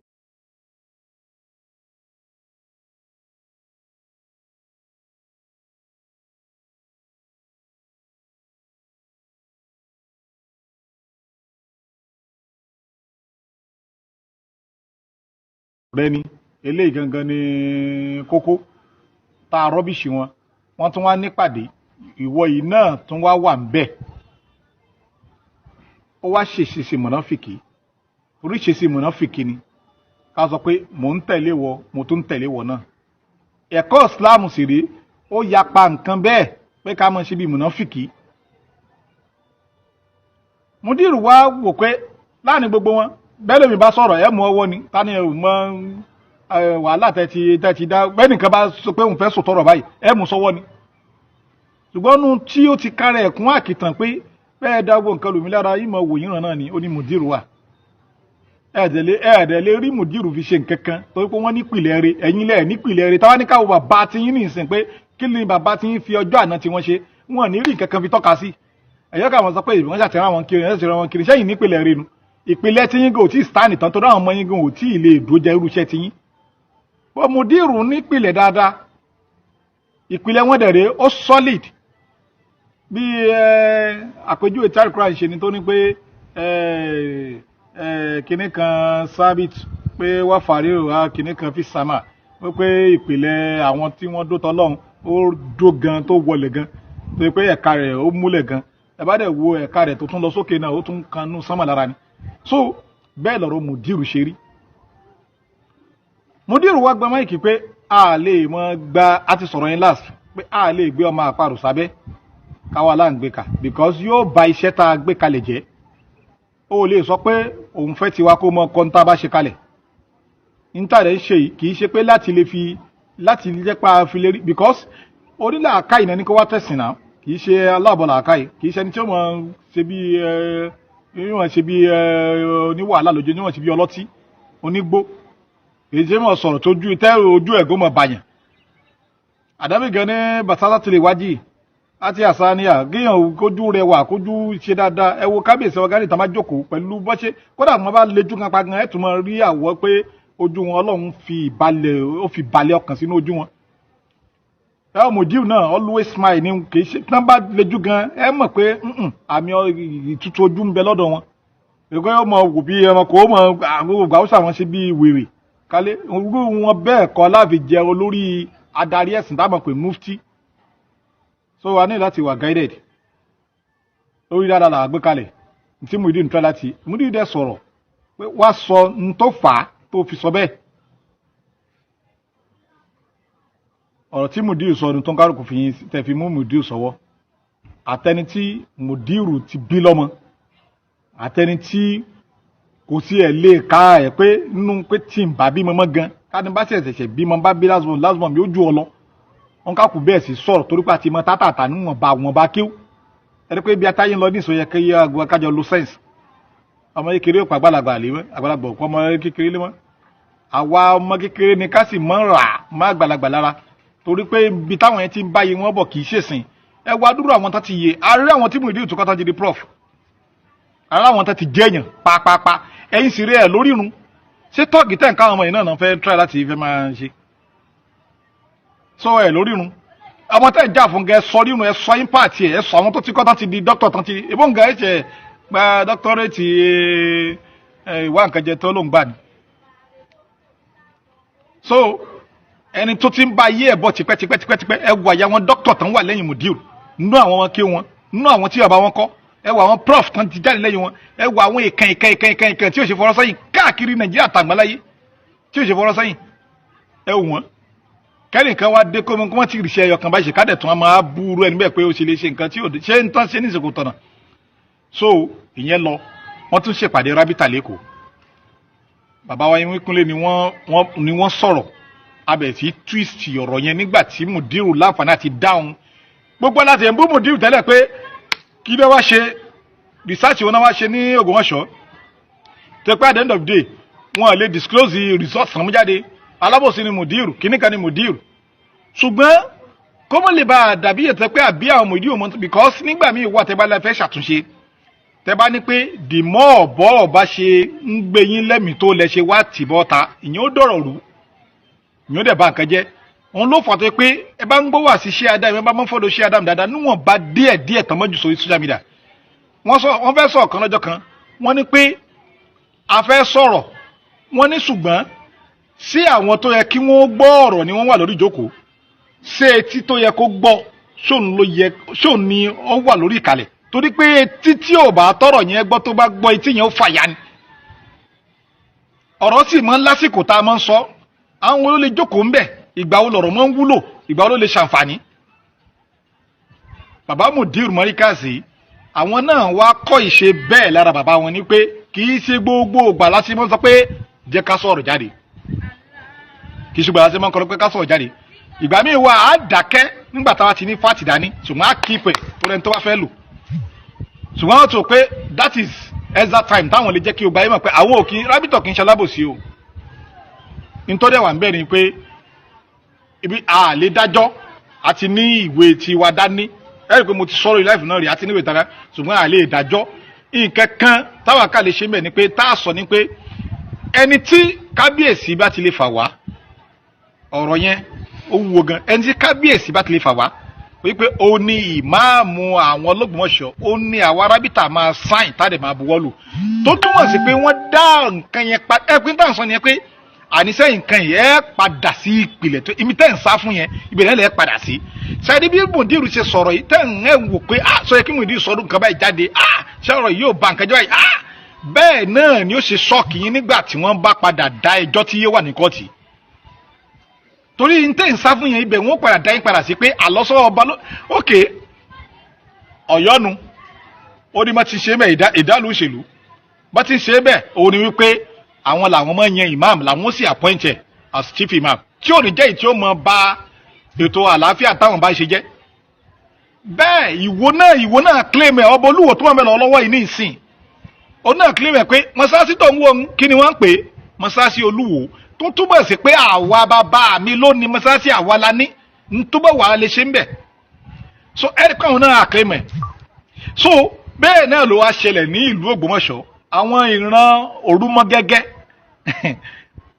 rẹni eléyìí gangan ni kókó tá a rọ́bìṣì wọ́n tún wá nípàdé ìwọ yìí náà tún wá wà ń bẹ̀ ó wá ṣèṣe mọ̀nàfìkì oríṣiríṣi mọ̀nàfìkì ni ká sọ pé mò ń tẹ̀lé wọ mo tún ń tẹ̀lé wọ náà. ẹ̀kọ́ Islam sì rí ó yapa nǹkan bẹ́ẹ̀ pé ká mọ̀ ṣe bí mọ̀nàfìkì. Mudiru wá wò pé láàrin gbogbo wọn bẹ́ẹ̀ lèmi bá sọ̀rọ̀ ẹ̀ mú ọwọ́ ni tani ẹ̀ mọ wàhálà tẹ́tí dá bẹ́ẹ̀ nìkan bá sọ pé òun fẹ́ sòtọ́rọ̀ báyìí ẹ̀ mú sọ́wọ́ ni. ṣùgbọ́n nu tí ó ti kárẹ̀ ẹ̀kún àkìtàn pé bẹ́ẹ̀ dágbó nǹkan lòmí lára ìmọ̀ wòyìnrán náà ni ó ní Mudiru wà. ẹ̀ẹ́dẹ̀ lè rí Mudiru fi ṣe nǹkan kan torí pé wọ́n nípìnlẹ̀ rẹ̀ ẹ̀yin lẹ̀ nípìnlẹ̀ rẹ̀ táwa ní káwọ́ bàbá ti yín nìsín pé kí ni bàbá ti yín fi ọjọ́ àná tí wọ́n ṣe wọn ní rí nǹkan kan fi tọ́ka sí. ẹ̀yọ́ káwọn sọ pé ìwọ́n ṣàtìrán wọn kiri ẹ̀ṣẹ̀ wọn kiri sẹ́yìn nípìnlẹ̀ rẹ̀ nu ìpìlẹ̀ tí yín gò tí stand tán tó dáhùn ọmọ yín gò tí ì lè dójà irúṣẹ́ tí yín. bó Mudiru nípìlẹ̀ dáadáa ìpìlẹ̀ wọn dẹ̀ rèé ó solid bí àpèjúwe tí Al-Qur'an ṣe ni tó ní pé kinní kan sábìt pé wá fàríò kinní kan fi sàmà wípé ìpìlẹ̀ àwọn tí wọ́n dó tọ́lọ́run ó dó gan tó wọlé gan tó yẹ pé ẹ̀ka rẹ̀ ó múlẹ̀ gan ẹ bá dẹ̀ wo ẹ̀ka rẹ̀ tó tún lọ sókè náà ó tún kanú sánmà lára ni. so bẹ́ẹ̀ lọ́rọ̀ Mudiru ṣe rí. Mudiru wá gba máìkì pé a lè mọ gba a ti sọ̀rọ̀ yẹn last pé a lè gbé ọmọ àparò sábẹ́ káwa láǹgbé because yóò ba iṣẹ́ tá a gbé kalẹ̀ jẹ́. ó lè sọ pé òun fẹ́ tiwa kó mọ kọ́ńtà bá ṣe kalẹ̀. níta rẹ̀ ń ṣe yìí kì í ṣe pé láti jẹ́ pa fi lè rí because orílẹ̀ àkáyì náà ní kó wá tẹ̀sìn náà kì í ṣe aláàbọ̀là àkáyì kì í ṣe ẹni tí ó mọ̀ ṣe bí oníwàhálà lójú níwọ̀n ṣe bí ọlọ́tí onígbó kì í ṣe mọ̀ sọ̀rọ̀ tó ojú ẹ̀gọ́ mọ̀ bàyàn. àdábì gan ní bàtálá tilẹ̀ wájì àti àsáníà gíyàn kójú rẹwà kójú ṣe dáadáa ẹ wo kábíyèsí ọgá nìta máa jókòó pẹ̀lú bọ́ṣe kódà wọn bá lejú kan pa gan ẹ tún máa rí àwọ̀ pé ojú wọn Ọlọ́run fi balẹ̀ ọkàn sínú ojú wọn. ẹ Mudiru náà always smile ni kì í ṣe tí wọn bá lejú gan ẹ mọ̀ pé àmì ìtutù ojú ń bẹ lọ́dọ̀ wọn. èkó yóò mọ wò bí ẹranko ó mọ àwọn Haúsá wọn ṣe bí wèrè kálé wọn bẹ́ẹ̀ kọ́ láàfin jẹ olórí adarí ẹ̀sìn táwọn pè mufti. So a ní láti wà guided. lórí dáadáa là gbé kalẹ̀ tí Muyideen ń tọ́ láti Muyideen dẹ̀ sọ̀rọ̀ pé wá sọ n tó fà á tó fi sọ bẹ́ẹ̀ ọ̀rọ̀ tí Muyideen sọ ní tó ń kárùkù fi tẹ̀ fi mú Muyideen sọ́wọ́ àtẹni tí Muyideen ti bí lọ́mọ àtẹni tí kò sí ẹ̀ lè ká ẹ̀ pé nínú pé tí n bá bímọ mọ́ gan káni bá ṣẹ̀ṣẹ̀ bímọ bá bí lásìmọ̀ mi ó ju ọ lọ wọn ká kù bẹ́ẹ̀ sì sọ̀rọ̀ torí pé àti mọ tátàtà níwọ̀n bá wọn bá kéw ẹni pé bí atáyé ń lọ ní ìsòyẹ kí aago kájọ lo sẹ́ǹsì ọmọ kékeré òpá àgbàlagbà lé mọ́ àgbàlagbà òpá ọmọ kékeré lé mọ́ àwa ọmọ kékeré ni ká sì mọ́ rà má àgbàlagbà lára torí pé ibi táwọn yẹn ti ń báyé wọn bọ̀ kì í ṣèsìn ẹ wá dúró àwọn tó ti yé àárẹ̀ àwọn tí Muyideen tó kọ́tà jí di prof àárẹ̀ àwọn tó ti jẹ́yàn pàápàá ẹ̀yin sì rí ẹ̀ lórí irun ṣé tọ́ọ̀gì tẹ̀ ń ká ọmọ yìí náà fẹ́ try láti fẹ́ máa ṣe sọ ẹ̀ lórí irun ọmọ tẹ̀ ń jà fún gẹ sọ rírun ẹ sọ impact ẹ sọ àwọn tó ti kọ́ tán ti di doctor tán ti ebó ń ga ẹ̀ ṣe gba doctorate ìwà nǹkan jẹ tó ló ń gbà ní. so ẹni tó ti ń bá ayé ẹ̀ bọ̀ tipẹ́tipẹ́ ẹ wà ya wọn doctor tán wà lẹ́yìn Muyideen nínú àwọn wọn ké wọn nínú àwọn tí bàbá wọn kọ́ ẹ wà àwọn prof kan ti jáde lẹ́yìn wọn ẹ wà àwọn ìkànnì tí ò ṣe fọwọ́ sẹ́yìn káàkiri Nàìjíríà tàgbáláyé tí ò ṣe fọwọ́ sẹ́yìn ẹ wù wọ́n kẹ́nìkan wá dé kó wọ́n ti rìṣẹ́ ẹyọ kan báyìí ṣe kádẹ̀ tún wọn máa búrú ẹni bẹ́ẹ̀ pé ó ṣe lè ṣe nǹkan tí ò ṣe ń tán ṣe ní ìṣègùn tọ̀nà so ìyẹn lọ wọ́n tún ṣèpàdé rábítà lẹ́kọ̀ọ́ bàbá wa yín Wíkúnlé ni wọ́n sọ̀rọ̀ abẹ̀ sí twist ọ̀rọ̀ yẹn nígbà tí Muyideen láǹfààní àti dáhùn gbogbo láti ẹ̀ ń bú Muyideen tẹ́lẹ̀ pé kí ló wá ṣe research wọn náà wá ṣe ní Ògbómọ̀ṣọ́ tó pé at the end of the day wọn lè disclose the results kan mú jáde alábòsí ni Muyideen kìnnìkan ni Muyideen ṣùgbọ́n kó mọ̀ lè bá a dàbí ètò pé àbí àwọn Muyideen mọ́ because nígbà míì wà tẹ́ bá lè fẹ́ ṣàtúnṣe tẹ́ bá ní pé the more bọ́ọ̀ bá ṣe ń gbé yín lẹ́mìí tó lẹ ṣe wá tìbọ̀ ta ìyẹn ó dọ̀rọ̀ rú ìyẹn ó dẹ̀ bá nǹkan jẹ́ òun ló fà tó pé ẹ bá ń gbọ́ wà sí ṣé adam ẹ bá mọ́ fọ́dọ̀ ṣé adam dáadáa níwọ̀n bá díẹ̀ tán mọ́jú sórí social media wọ́n fẹ́ sọ̀rọ̀ kan lọ́jọ́ kan wọ́n ní pé a fẹ́ sọ̀rọ̀ wọ́n ní ṣùgbọ́n sí àwọn tó yẹ kí wọ́n gbọ́ ọ̀rọ̀ ni wọ́n wà lórí ìjókòó ṣé etí tó yẹ kó gbọ́ ṣóun ni ó wà lórí ìkàlẹ̀ torí pé etí tí ò bá tọ̀rọ̀ yẹn gbọ́ tó bá gbọ́ etí yẹn ó fàyà ni ọ̀rọ̀ sì máa ń lásìkò tá a máa ń sọ àwọn wo ló lè jókòó ń bẹ̀ ìgbà wo lọ̀rọ̀ máa ń wúlò ìgbà wo ló lè ṣàǹfààní bàbá Muyideen Mọ́ríkàsì àwọn náà wá kọ́ ìṣe bẹ́ẹ̀ lára bàbá wọn ni pé kì í ṣe gbogbo ìgbà láti máa ń sọ pé jẹ́ ká sọ̀rọ̀ jáde kì í ṣe gbogbo láti máa ń kọ́ pé ká sọ̀rọ̀ jáde ìgbà míì wà á dákẹ́ nígbà táwa ti ní fáàtì dání ṣùgbọ́n á kí pẹ̀ tó rẹni tó bá fẹ́ lò ṣùgbọ́n wọ́n tó pé that is exact time táwọn lè jẹ́ kí o gba yín mọ̀ pé àwọn òkì rábìtọ̀ kì í ṣe alábòsí o nítorí ẹ̀wà ń bẹ̀ ni pé ibi a lè dájọ́ àti ní ìwé tiwa dání ẹ̀rí pé mo ti sọ̀rọ̀ life náà rí àti níwèé tara ṣùgbọ́n a lè dájọ́ nǹkan kan táwa ká lè ṣe mẹ́ ni pé tá a sọ ni pé ẹni tí kábíyèsí bá ti lè fà wá ọ̀rọ̀ yẹn ó wúwo gan ẹni tí kábíyèsí bá ti lè fà wá wípé ó ní ìmáàmù àwọn Ológbòmọ̀ṣọ́ ó ní àwọn arábìtà máa sáìn tàdé máa buwọ́lù tó túmọ̀ sí pé wọ́n dá nǹkan yẹn pa ẹ̀pín tá à ń sọ yẹn pé àníṣe nǹkan yẹn padà sí ìpìlẹ̀ tó ibi tẹ́ ń sá fún yẹn ibẹ̀ lẹ́ padà sí ṣáàdì bí Muyideen ṣe sọ̀rọ̀ yìí tẹ́ ń wò pé sọ yẹ kí Muyideen sọ̀rọ̀ nǹkan báyìí jáde ṣé ọ̀rọ̀ yìí ò ba nǹkan jẹ́ báyìí bẹ́ẹ̀ náà ni ó ṣe ṣọ́ọ̀kì yín nígbà tí wọ́n bá padà dá ẹjọ́ tí yé wà ní kóòtù torí n tẹ́ ń sá fún yẹn ibẹ̀ wọ́n padà dá yín padà sí pé àlọ́sọ ọba ló òkè ọ̀yọ́nu ó ní bá ti ṣe bẹ́ẹ̀ ìdálù òṣèlú bá ti ṣe bẹ́ẹ̀ òun ni wípé àwọn làwọn máa yan imam làwọn sì appoint ẹ as chief imam tí ò ní jẹ́ ìtí ó mọ bá ètò àlàáfíà táwọn bá ṣe jẹ́ bẹ́ẹ̀ ìwọ náà claim ẹ̀ ọba olúwo tó wọ́n mẹ́lọ lọ́wọ́ yìí ní ìsìn ó náà claim ẹ̀ pé mọ́sáàsì tó ń wọ́n kí ni wọ́n ń pè é mọ́sáàsì olúwo tó túbọ̀ sí pé àwa bàbá mi ló ní mọ́sáàsì àwa la ní ń túbọ̀ wà á lè ṣe ń bẹ̀ so ẹ̀rí pé àwọn náà claim ẹ̀ so bẹ́ẹ̀ náà ló wá ṣẹlẹ̀ ní ìlú Ògbómọ̀ṣọ́ àwọn ìran òrùmọgẹ́gẹ́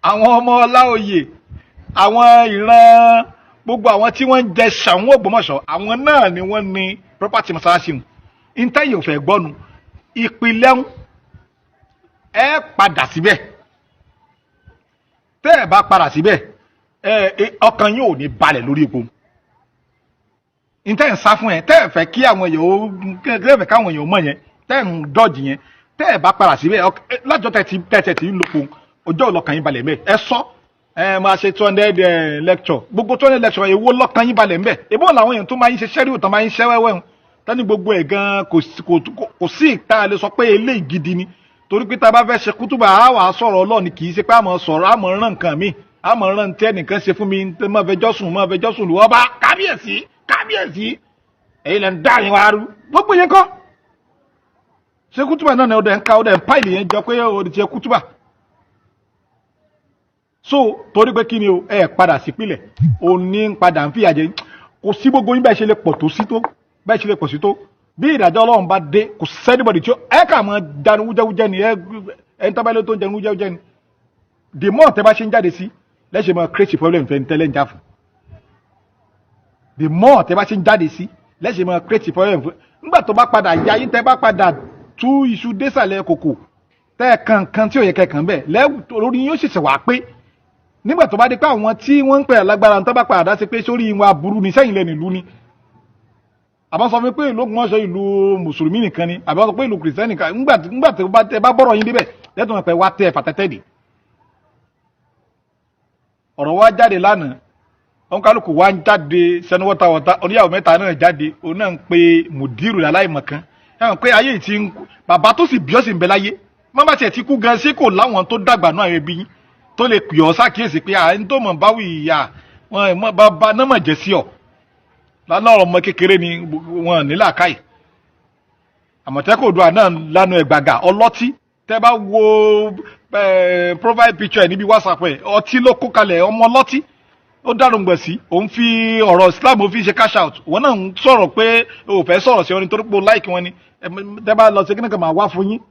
àwọn ọmọ Ọláoyè àwọn ìran gbogbo àwọn tí wọ́n ń jẹ Ṣàngó Ògbómọ̀ṣọ́ àwọn náà ni wọ́n ní property mọ́sálásí mu ìtẹ́yìn ò fẹ́ gbọ́nu ìpìlẹ̀ ń ẹ padà síbẹ̀ tẹ́ ẹ bá padà síbẹ̀ ọkàn yóò ní balẹ̀ lórí epo ntẹ́ ń sá fún yẹn tẹ́ ẹ̀ fẹ́ kí àwọn èèyàn ó tẹ́ ẹ̀ fẹ́ káwọn èèyàn mọ̀ yẹn tẹ́ ẹ̀ ń dọ́ọ̀jì yẹn tẹ́ ẹ̀ bá padà síbẹ̀ lájọ́ tẹ́ ti ń lòpọ̀ ọjọ́ ọlọ́kàn yín balẹ̀ mẹ́ ẹ sọ ẹ máa ṣe 200 lecture gbogbo 200 lecture èwo lọ́kàn yín balẹ̀ mẹ́ èbó làwọn èèyàn tó máa ń ṣe ṣẹ́rí òtàn máa ń ṣẹ́ wẹ́wẹ́ wọn tani gbogbo ẹ̀ gan kò sí ìta lè sọ pé eléyìí gidi ni torí pé tá a bá fẹ́ ṣe kútùbà á wà á sọ̀rọ̀ Ọlọ́run kì í ṣe pé àmọ́ sọ̀rọ̀ àmọ́ ràn nǹkan mi àmọ́ ràn tí ẹnìkan ṣe fún mi máa fẹ́ jọ́sùn lù ọba kábíyèsí èyí lẹ́ ń dá yín wá rú gbogbo yẹn kọ́ ṣé kútùbà náà ni ọdẹ ń páìlì yẹn jọ pé ọdẹ ti ṣe kútùbà so torí pé kí ni o ẹ padà sípìlẹ̀ o ní padà ń fìyà jẹ kò sí gbogbo yín bẹ́ẹ̀ ṣe lè pọ̀ tó sí tó bẹ́ẹ̀ ṣe lè pọ̀ sí tó bí ìdájọ́ Ọlọ́run bá dé kò sẹ́nibọ̀dì tí ẹ kà mọ́ dání wújẹ́wújẹ́ ni ẹ ń tábàlẹ́ tó ń jẹun wújẹ́wújẹ́ ni the more tẹ bá ṣe ń jáde sí lẹ́sẹ̀ mọ́ create problem fẹ́ ń tẹ́lẹ̀ ń jà fún the more tẹ bá ṣe ń jáde sí lẹ́sẹ̀ mọ́ create problem fún nígbà tó bá padà ya yín tẹ bá padà tú iṣu désàlẹ̀ kòkò tẹ́ kankan tí ò yẹ kẹkàn bẹ́ẹ̀ lórí yín ó ṣẹ̀ṣẹ̀ wá pé nígbà tó bá dé pé àwọn tí wọ́n ń pè alágbára tó bá padà dá sí pé sórí wọn aburú ni sẹ́yìn lẹ́nu ìlú ni àbá sọ pé ìlú Ògbómọ̀ṣọ́ ìlú mùsùlùmí nìkan ni àbá sọ pé ìlú kìrìsìtẹ́nì nìkan nígbà tó bá tẹ bá bọ́rọ̀ yín débẹ̀ lẹ́tọ̀ wọn pẹ̀ wá tẹ fàtẹ́tẹ́ dì ọ̀rọ̀ wa jáde lánàá wọn kálukú wa ń jáde sẹ́nu wọ́tawọ́ta oníyàwó mẹ́ta náà jáde òun náà ń pe mùdírù aláìmọ̀kan ẹ̀wọ̀n pé ayé yìí ti ń bàbá tó sì bí ọ́ sì ń bẹ láyé má bá tiẹ̀ ti kú gan sí kò láwọn tó dàgbà náà ẹbí yín tó lè pè ọ́ ṣàkíyèsí pé à ń tó mọ̀ báwì ìyá wọn bàbá náà mọ̀ jẹ́ sí ọ lánàá ọmọ kékeré ni wọn ní làákàyè Àmọ̀tẹ́kùn Oòduà náà lánàá ẹgbàgà ọlọ́tí tẹ́ bá wo profile picture ẹ̀ níbi WhatsApp ẹ̀ ọtí ló kó kalẹ̀ ọmọ ọlọ́tí ó dànù gbẹ̀ sí òun fi ọ̀rọ̀ Islam ó fi ṣe cash out wọn náà ń sọ̀rọ̀ pé o fẹ́ sọ̀rọ̀ sí wọn nítorí pé o like wọn ni tẹ́ bá lọ sí kí nìkan máa wá fún yín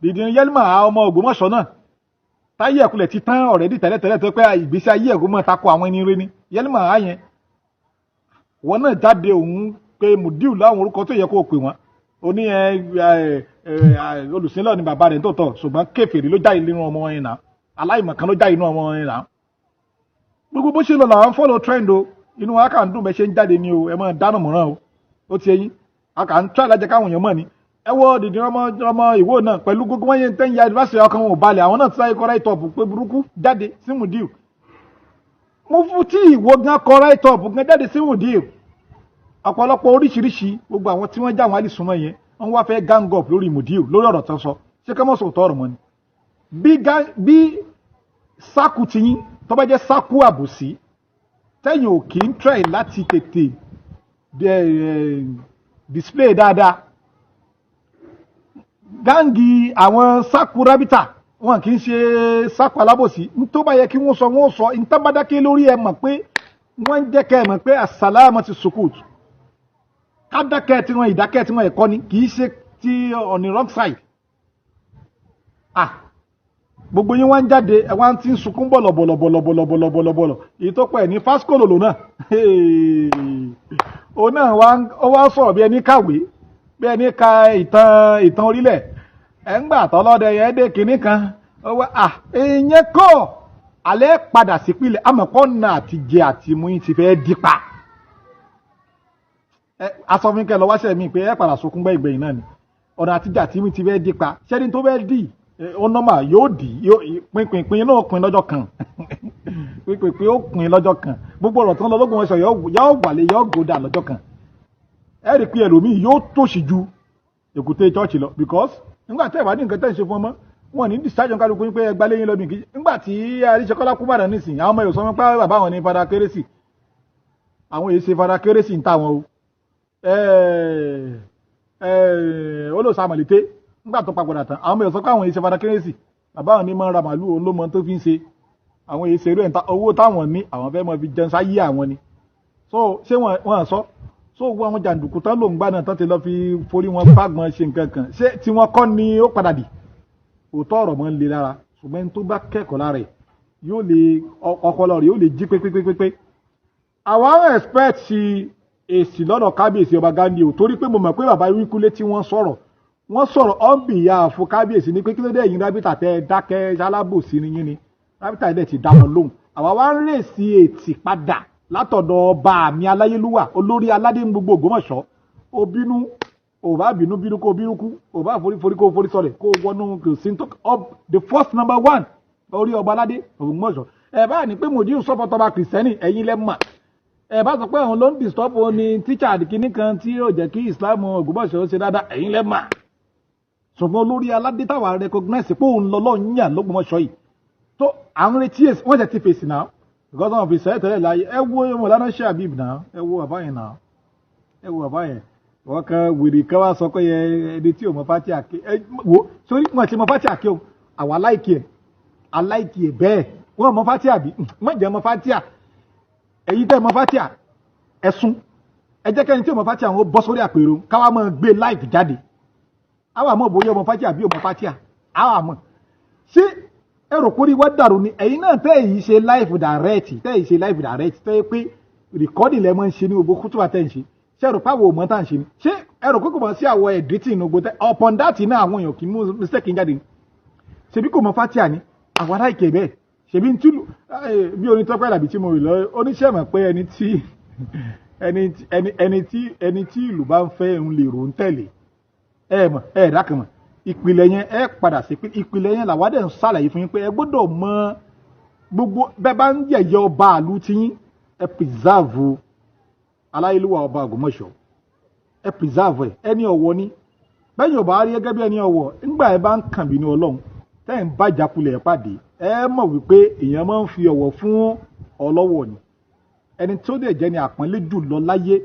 dìdìrín Yẹ́límà ọmọ Ògbómọ̀ṣọ́ náà táyé ẹ̀kúlẹ̀ ti tán ọ̀rẹ́dì tẹ́lẹ̀tẹ́lẹ̀ tó pé ìgbésí ayé ẹ̀kú mọ́ takò àwọn ẹni rẹ ni Yẹ́límà yẹn wọn náà jáde òun pé mùdíù láwọn orúkọ tó yẹ kó o pè wọ́n ó ní olùsílẹ̀ ni bàbá rẹ̀ tó tọ̀ ṣùgbọ́n kèfèrí ló jáde nínú ọmọ yẹn náà aláìmọ̀kan ló jáde nínú ọmọ yẹn náà gbogbo bó ṣe lọ làwọn follow trend o inú wa kà ń dùn bẹ́ẹ̀ ṣe ń jáde ni o ẹ máa dáná mọ̀ràn o ó ti ẹyin a kà ń try lájẹ káwọn èèyàn mọ̀ ni ẹ wọ dìde ọmọ Ìwó náà pẹ̀lú gbogbo wọn yẹn tẹ́ ń ya yunifásitì ọkàn wọn ò balẹ̀ àwọn náà ti sáyé kọ́ right up pé burúkú jáde sí mùdíù mo fún tí Ìwó gan kọ́ right up gan jáde sí mùdíù ọ̀pọ̀lọpọ̀ oríṣiríṣi gbogbo àwọn tí wọ́n já àwọn àlìsúnmọ́ yẹn wọ́n wá fẹ́ gang up lórí mùdíù lórí ọ̀rọ̀ tó sọ ṣé ká mọ̀ sọ̀tọ̀ ọ̀rọ̀ mọ́ ni bí sáàkù ti yín tó bá jẹ́ sáàkù àbòsí tẹ́yìn ò kì í try láti tètè display dáadáa gáǹgì àwọn sáàkù rábítà wọn kì í ṣe sáàkù alábòsí tó bá yẹ kí wọ́n sọ ìtàbádákẹ́ lórí ẹ mọ̀ pé wọ́n ń jẹ́ kẹ́ ẹ mọ̀ pé àsàlámù ti sukut kádàkẹ́ tí wọ́n ìdákẹ́ tí wọ́n ẹ̀kọ́ ni kì í ṣe ti on the wrong side gbogbo yín wá ń jáde ẹ wá ń tí ń sunkún bọ̀lọ̀bọ̀lọ̀bọ̀lọ̀bọ̀lọ̀bọ̀lọ̀ èyí tó pẹ̀ ní fásikòlò náà òun náà ó wá sọ̀rọ̀ bí ẹni kàwé bí ẹni ka ìtàn orílẹ̀ ẹ̀ ń gbà tọ́lọ́dẹ yẹn dé kinní kan ìyẹn kọ́ alẹ́ padà sípìlẹ̀ amọ̀pọ̀ náà àti jẹ àti mú yín ti fẹ́ dípa asọ́fínkẹ́ lọ wáṣẹ́ mi pé ẹ padà sunkún gbẹ̀yìn náà ni ọ̀nà àtijọ́ àti mú ti fẹ́ dípa ṣẹ́ni tó fẹ́ dì ọ̀nàmà yóò dì pínpín náà pín lọ́jọ́ kan pínpín ó pín lọ́jọ́ kan gbogbo ọ̀rọ̀ tó ń lọ lógun ẹ̀sọ̀ yóò wàlé yóò gòdà lọ́jọ́ kan ẹ rí i pé ẹlòmíì yóò tòṣì ju èkúté chọ́ọ̀chì lọ because nígbà tẹ́ ìwádìí nǹkan tẹ́ ń ṣe fún ọmọ wọn ní discharge kálukú pé ẹgbà lẹ́yìn lọ́bìn kí nígbà tí Àríṣekọ́lá kú bàdàn nísìnyí àwọn ọmọ yóò sọ wọn pé bàbá wọn ní fada kérésì àwọn èyí ṣe fada kérésì ń tà wọn o olóòsàmọ̀lété nígbà tó papòdà tán àwọn ọmọ yóò sọ pé àwọn èyí ṣe fada kérésì bàbá wọn ní mọ́ ra màálù olómọ tó fi ń ṣe àwọn èyí ṣeré owó táwọn ní àwọn fẹ́ mọ́ fi jẹun sáyé àwọn ni so ṣé wọ́n sọ so gbogbo àwọn jàǹdùkú tán ló ń gbà náà tán ti lọ fi forí wọn fágbọn ṣe nǹkan kan ṣé tí wọ́n kọ́ ni ó padà dì òótọ́ ọ̀rọ̀ mọ́ ń le lára ṣùgbọ́n ẹni tó bá kẹ́kọ̀ọ́ lára ẹ̀ yóò lè ọpọlọ rẹ̀ yóò lè jí pépépépé. àwọn expect èsì lọ́dọ̀ kábíyèsí ọba Ghandi ò torí pé mo mọ̀ pé bàbá Wíkúnlé tí wọ́n sọ̀rọ̀ on behalf fún kábíyèsí ní pé kí ló dé ẹ̀yin rábìtà tẹ́ dákẹ́ alábòsí ni yín ni rábìtà dẹ̀ ti dá wọn lóhùn àwa wá ń rè sí ètì padà látọ̀dọ̀ ọba àmì aláyélúwà olórí aládé ń gbogbo Ògbómọ̀ṣọ́ ó bínú ò bá bínú kó bínú kú ò bá forí kó forí sọlẹ̀ kó wọnú kò sí the first number one orí ọba aládé Ògbómọ̀ṣọ́ ẹ bá ní pé mòdìrú sọ́pọ̀tọ́ba kìrìsìtẹ́nì ẹ̀yin lẹ́mà ẹ bá sọ pé àwọn ló ń disturb ní tíṣà kìíní kan tí yóò jẹ́ kí Islam Ògbómọ̀ṣọ́ ṣe dáadáa ẹ̀yin lẹ́mà ṣùgbọ́n olórí aládé táwa recognize pé òun lọ́lọ́ yàn l'Ógbómọ̀ṣọ́ yìí tó àwọn retí èsì wọ́n jẹ́ ti fèsì náà because wọn fi sẹ́yìn tẹ́lẹ̀ láyé ẹ wo Mọ̀lánà Sheikh Habib náà ẹ wo àbáyẹn náà ẹ wo àbáyẹn wọ́n kan wèrè kan wá sọ pé ẹni tí ò mọ fati àké ẹ wo sórí wọn ti mọ fati àké o àwa aláìkì ẹ bẹ́ẹ̀ wọn mọ fati àbí mọ jẹ mọ fati à èyí tẹ́ mọ fati à ẹ̀sùn ẹ jẹ́ kẹ́ni tí ò mọ fati àwọn bọ́ sórí àpèrò káwa máa gbé live jáde àwa mọ̀ bóyá ọmọ fati àbí ọmọ fati à àwa mọ̀ ṣé ẹrù kórí wá dàrú ni ẹ̀yin náà tẹ́ èyí ṣe live direct tẹ́ pé recording lẹ́ mọ́ ń ṣe ní gbogbo kútùbà tẹ́ ń ṣe ṣé ẹrù pàwọ̀ mọ́ tá ń ṣe ni ṣé ẹrù kókò mọ́ sí àwọ̀ editing gbogbo tẹ́ upon that náà àwọn èèyàn kì í mú mistake jáde ni ṣebí kò mọ fatia ni àwọn ará ìkẹ́ bẹ́ẹ̀ ṣebí ń túlù bí orin tọ́pẹ́ làbí tí mo rí lọ oníṣẹ́ mọ̀ pé ẹni tí ìlú bá ń fẹ́ ń lè rò ń tẹ̀lé dákàn mọ̀ ìpìlẹ̀ yẹn ẹ padà sí pé ìpìlẹ̀ yẹn làwọn àdẹ̀ ń ṣàlàyé fún yín pé ẹ gbọ́dọ̀ mọ gbogbo bẹ́ẹ̀ bá ń yẹ̀yẹ́ ọba àlú tí yín ẹ preserve aláyélúwà ọba Ògbómọ̀ṣọ́ ẹ preserve ẹni ọ̀wọ̀ ni bẹ́ẹ̀ yóò bá rí gẹ́gẹ́ bí ẹni ọ̀wọ̀ nígbà ẹ bá ń kàn bínú Ọlọ́run tẹ́ ń bá ìjákulẹ̀ ẹ̀ pàdé ẹ mọ̀ wípé èèyàn máa ń fi ọ̀wọ̀ fún ọlọ́wọ̀ ni ẹni tó dẹ̀ jẹ́ ni àpọ́nlé jù lọ láyé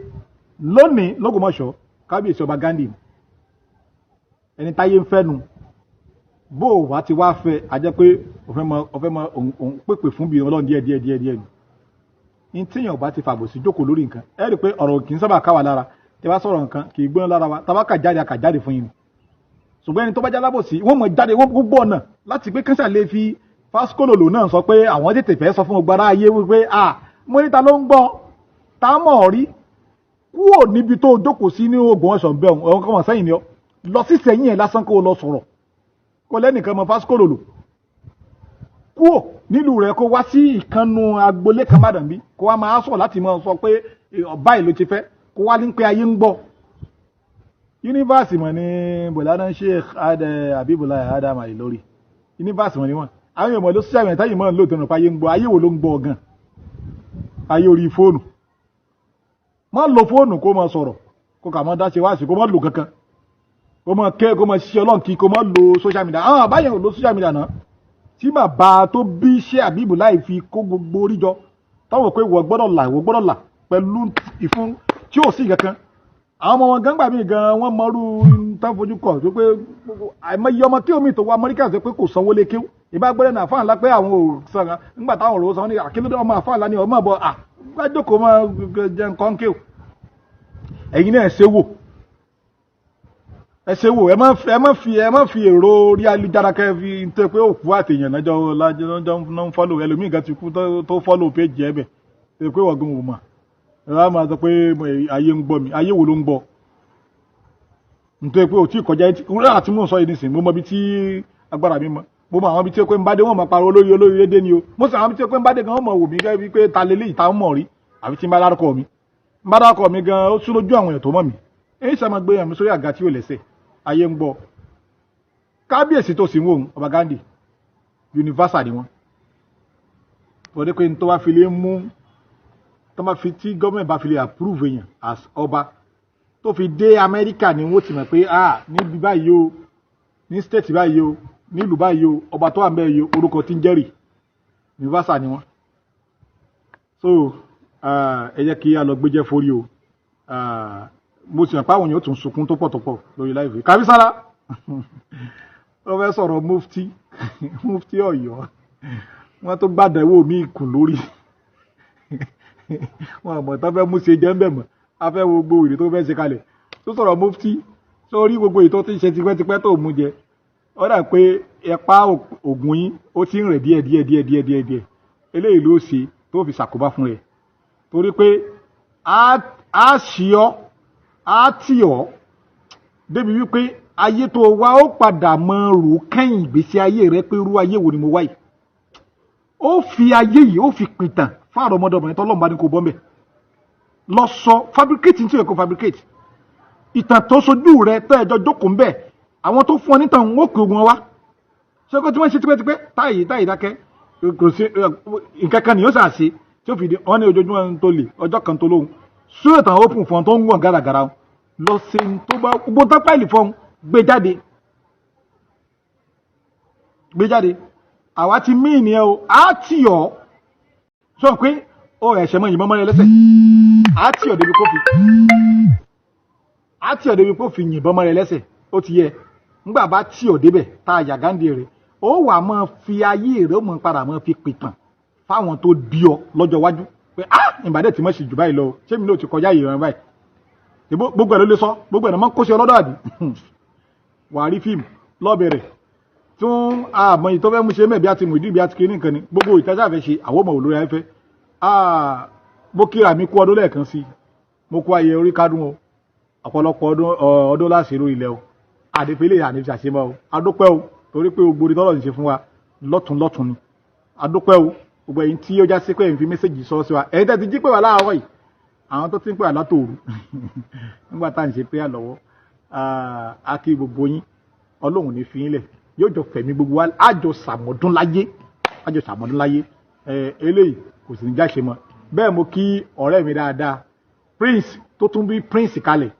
lónìí l'Ógbómọ̀ṣọ́ kábíyèsí ọba Ghandi ẹni táyé ń fẹ́ nu bó o wá ti wá fẹ́ a jẹ́ pé ọ̀fẹ́ mọ òun pèpè fún bí Ọlọ́run díẹ̀ ní tíyàn bá ti fàbò sí jókòó lórí nǹkan ẹ rí i pé ọ̀rọ̀ kì í sábà ká wa lára tí a bá sọ̀rọ̀ nǹkan kì í gbóná lára wa tá a bá kà jáde fún yín ni ṣùgbọ́n ẹni tó bá já lábòsí wọ́n mọ̀ jáde wọ́n gbogbo ọ̀nà láti pé kẹ́sà lè fi fásikólòlò náà sọ pé àwọn tètè fẹ́ sọ fún ọgbà ara ayé wípé mo níta ló ń gbọ́ tá a mọ̀ rí kúrò níbi tó jókòó sí ní Ògbómọ̀ṣọ́ bẹ́ẹ̀ ọ̀hún kọ́mọ̀ sẹ́yìn ni ọ lọ sí sẹ́yìn ẹ̀ lásán kó lọ sọ̀rọ̀ kó lẹ́nìkan mọ fásikólòlò kúrò nílùú rẹ̀ kó wá sí ìkànnù agboolé kan bàdàn bí kó wá máa sọ láti máa sọ pé ọba ìlú ti fẹ́ kó wá ní pé ayé ń gbọ́ yunifásitì mọ̀ ní Mọ̀lánà Sheikh Habibullah Adam Al-Ilory yunifásitì mọ̀ ní wọn àwọn èèyàn mọ̀ ló sí àmì ẹ̀táyìí mọ̀ ń lò tó nípa ayé ń gbọ́ ayé wo ló ń gbọ́ gan ayé orí fóònù má lo fóònù kó máa sọ̀rọ̀ kó kà máa dáṣe wáṣí kó má lo kankan kó máa kẹ́ kó máa ṣiṣẹ́ Ọlọ́run kí kó má lo social media àwọn àbáyẹ̀ ò lo social media náà tí bàbá tó bí Sheikh Habibullah fi kó gbogbo orí jọ táwọn pé wọ́n gbọ́dọ̀ là pẹ̀lú ìfún tí ò sí kankan àwọn ọmọ wọn gángbà míì gan wọn mọrú tán fojú kọ tó pé àìmọye ọmọ kí omi tó wá Amẹ́ríkà sọ pé kò sanwó lé kíw ìbá gbọ́dọ̀ náà fáwọn ńlá pé àwọn ò sanra nígbà táwọn òrò sanwó ní àkílódé ọmọ àfáà ńlá ní ọmọ àbọ̀ gbájókòó máa jẹ nǹkan kíw ẹ̀yin náà ẹ má fi èrò orí ayélujára kẹ́ fi tẹ́ pé òkú àtẹ̀yàn lọ́jọ́ ń fọ́lò ẹlòmíì gan ti kú tó fọ́lò péjì ẹ̀ bẹ̀ tẹ́ pé wọ́n gan wò mà ẹ̀rọ máa sọ pé ayé ń gbọ́ mi ayé wo ló ń gbọ́ nítorí pé ò tí kọjá ìrírà àti mò ń sọ yìí nísìnyí mo mọ ibi tí agbára mi mọ mo mọ àwọn ibi tí ó pé ń bá dé wọn mọ pariwo olórí lédè ni o mo sì àwọn ibi tí ó pé ń bá dé gan wọn mọ wò mí gẹ́gẹ́ bí pé ta lélẹ́ ìta ń mọ̀ rí àbí tí ń bá dárúkọ mi gan ó sún lójú àwọn èèyàn tó mọ̀ mí èyí sọ ma gbé yàn mí sórí àga tí ò lẹ́sẹ̀ ayé ń gbọ́ kábíyèsí tó sì ń wò ń ọba Ghandi universal ni wọn wọ́n pé tó bá fi lè mú tó bá fi tí gọ́ọ̀mẹ̀ntì bá fi lè approve èèyàn as ọba tó fi dé Amẹ́ríkà ni wọ́n ti mọ̀ pé níbi báyìí o ní state báyìí o nílùú báyìí o ọba tó wà ń bẹ́ẹ̀ yìí orúkọ tí ń jẹ́rìí universal ni wọ́n so ẹ jẹ́ kí a lọ gbéjẹ́ forí o mo sì mọ̀ pé àwọn èèyàn ó tún sunkún tó pọ̀ lórí láìpẹ́ Kàbísálà wọ́n fẹ́ sọ̀rọ̀ mufti Ọ̀yọ́ wọ́n tó gbàdánwò mí kù lórí wọn mọ̀ tó fẹ́ mú ṣe jẹ́ ń bẹ̀ mọ́ a fẹ́ wo gbogbo ìrè tó fẹ́ ṣe kalẹ̀ tó sọ̀rọ̀ mufti sórí gbogbo ìtọ́ tí ń ṣe tipẹ́tipẹ́ tó mú jẹ ó dà pé ẹ̀pá ògùn yín ó ti ń rẹ̀ díẹ̀ eléyìí ló ṣe tó fi ṣàkóbá fún rẹ̀ torí pé a ṣì ọ́ a tì ọ́ débi wípé ayé tó wá ó padà mọ rò kẹ́yìn ìgbésí ayé rẹ pé irú ayé wo ni mo wá yìí ó fi ayé yìí ó fi pìtàn fún àwọn ọmọdé ọmọdé tọ́lọ́mùbá ní kò bọ́ mbẹ́ lọ sọ fabricate ní tí o yẹ kó fabricate ìtàn tó sojú rẹ tẹ́ ẹjọ́ jókòó mbẹ́ àwọn tó fún ọ nítan ń wọ́pẹ́ ogun wa ṣé kó tí wọ́n ṣe tipẹ́tipẹ́ táyì dákẹ́ kò sí nǹkan kan nìyó sàṣe tí ó fi di wọn ní ojoojúmọ́ tó lè ọjọ́ kan tó lóhun sórí ìtàn open fún ọ tó ń wọ̀n gàràgàrà lọ sí tó bá gbogbo tó pẹ́ẹ́lì fún ọ gbé jáde àwa ti mí ìnìyẹn o á tì ọ́ sọ pé ó ẹ̀ṣẹ̀ mọ́ yìnbọn mọ́rẹ́ lẹ́sẹ̀ á tì ọ́ débi kó fi yìnbọn mọ́rẹ́ lẹ́sẹ̀ ó ti yẹ nígbà bá tì ọ́ débẹ̀ tá a yàgáǹdì rẹ̀ ó wà máa fi ayé rẹ̀ ó mọ̀ padà máa fi pìtàn fáwọn tó bí ọ lọ́jọ́ iwájú pé ìbàdàn tí mo sì jù báyìí lọ ṣé mi náà ti kọjá ìran báyìí gbogbo ẹ̀ ló lè sọ gbogbo ẹ̀ náà máa ń kó sí ọlọ́dọ̀ àbí wàá rí fíìmù lọ́bẹ̀rẹ̀ tún àmọ́ yìí tó fẹ́ mú ṣe mẹ́bí àti mùdí bí àti kiri nǹkan ni gbogbo ìtajà fẹ́ ṣe àwọn ọmọ olórí afẹ́ mo kíra mi kú ọdún lẹ́ẹ̀kan sí mo kú ayé orí kádùn o ọ̀pọ̀lọpọ̀ ọdún láṣìírí ilẹ̀ o àdìpẹ́lẹ̀ àníṣàṣemọ́ o adúpẹ́ o torí pé gbogbo ìtọ́lọ̀ ń ṣe fún wa lọ́tún ni adúpẹ́ o gbogbo ẹ̀yin tí ó já sí pé ẹ̀yin fi mẹ́sẹ̀gì sọ sí wa ẹ̀yin tẹ́ ti jí pé wà láàárọ̀ yìí àwọn tó ti ń pè wà látòru nígbà tá à ń ṣe pé àlọ́wọ́ a kí gbogbo yín ọlọ́run ní fi yín lẹ̀ yóò jọ fẹ̀mí gbogbo wa àjọ sàmọ́dún láyé eléyìí kò sì ní jáṣe mọ́ bẹ́ẹ̀ mo kí ọ̀rẹ́ mi dáadáa prince tó tún bí prince kalẹ̀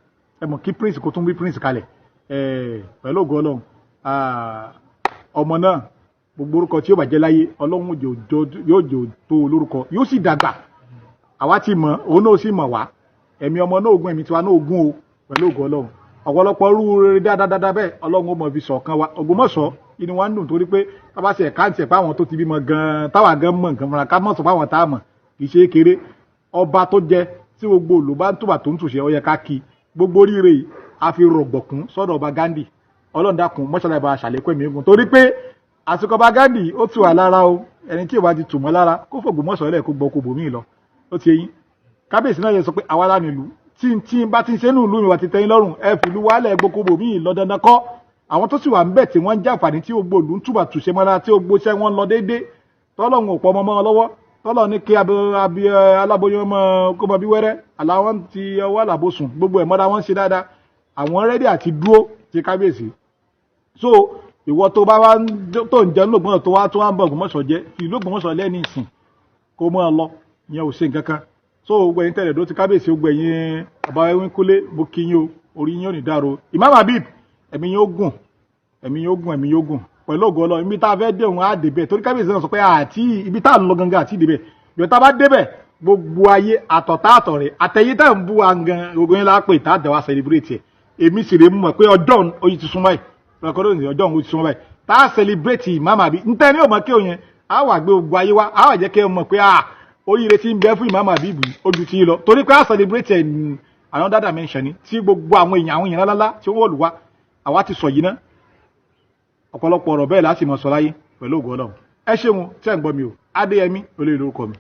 ẹ mọ̀ kí prince kó tún bí prince kalẹ̀ pẹ̀lú ògo ọlọ́run ọmọ náà gbogbo orúkọ tí yóò bàjẹ́ láyé ọlọ́run yóò jò tó olórúkọ yóò sì dàgbà àwa ti mọ̀ òun náà sì mọ̀ wá ẹ̀mí ọmọ náà ogún ẹ̀mí tiwa náà ogún o pẹ̀lú ògo ọlọ́run ọ̀pọ̀lọpọ̀ orú rere dáadáa bẹ́ẹ̀ ọlọ́run ó mọ̀ fi ṣọ̀kan wa Ògbómọ̀ṣọ́ inú wa ń dùn torí pé tábà ṣe ẹ̀ka ń tẹ̀ páwọn tó ti bímọ gan-an táwa gan mọ̀ nǹkan fúnra ká mọ̀ sọ páwọn tá a mọ̀ kì í ṣe é kéré ọba tó jẹ tí gbogbo òlò bá ń túbà tó ń tùṣe ó yẹ ká kí gbogbo oríire yìí a fi rọ̀gbọ̀kún sọ́dọ̀ ọba Ghandi ọlọ́run dákun mọ́ṣálá ìbá aṣàlékún ẹ̀mí ogun torí pé àsìkò ọba Ghandi ó tù wá lára o ẹni tí ìwà ti tù mọ́ lára kó f'Ògbómọ̀ṣọ́ lẹ̀ kó gbọ́ kó bòmí lọ ó ti eyín kábíyèsí náà yẹ sọ pé àwa lá nílùú tí bá ti ń ṣe nù ìlú mi wà ti tẹ́yìn lọ́rùn ẹ fìlú wálẹ̀ gbogbo bòmí lọ dandan kọ́ àwọn tó sì wà ń bẹ̀ tí wọ́n ń jàǹfààní tí ó gbòòlù ń túbà tùṣe mọ́ra tí ó gbóṣẹ́ wọn lọ déédéé tọ́lọ́run ò pọ̀ ọmọ mọ́ lọ́wọ́ tọ́lọ́ ní kí aláboyún ọmọ kó mọ bí wẹ́rẹ́ àláwọn ti ọwọ́ àlàbòsùn gbogbo ẹ̀ mọ́ra wọn ṣe dáadáa àwọn rẹ́dí àti dúró ti kábíyèsí so ìwọ tó bá wá tó ń jẹun lóògbọ́n tó wá ń bọ̀ Ògbómọ̀ṣọ́ jẹ́ fi ìlú Ògbómọ̀ṣọ́ lẹ́ni ìsìn kó mọ́ ọ lọ ìyẹn ò ṣe nǹkan kan so gbogbo ẹ̀yin tẹ̀lé dó ti kábíyèsí gbogbo ẹ̀yin ọba Ẹwínkúnlé mo kí yín o orí yín ò ní dàrú Imam Habib ẹ̀mí yín ó gùn pẹ̀lú ògo Ọlọ́run ibi tá a fẹ́ dé òun á débẹ̀ torí kábíyèsí náà sọ pé ibi tá a lọ gangan àti débẹ̀ yóò tá a bá débẹ̀ gbogbo ayé àtọ̀tá rẹ̀ àtẹ̀yí tá à ń bú wa gan gbogbo yín lápè tá a dẹ̀ wá celebrate ẹ̀ èmi sì rè mọ̀ pé ọjọ́ òun ti súnmọ́ báyìí tá a celebrate Imam Habib ntẹ́ ní òmò kí òun yẹn á wà gbé gbogbo ayé wa á wà jẹ́ kí ẹ mọ̀ pé oríire tí ń bẹ fún Imam Habib ojú ti lọ torí pé a celebrate ẹ̀ ní àwọn dáadáa mention ni tí gbogbo àwọn èèyàn lálá tí wọ́n lù wá àwa ti sọ yìí ná ọ̀pọ̀lọpọ̀ ọ̀rọ̀ bẹ́ẹ̀ láti mọ̀ sọ láyé pẹ̀lú ògo Ọlọ́run ẹ ṣeun tí ẹ̀ ń gbọ́ mi o Adéyẹmí olóyè lórúkọ mi.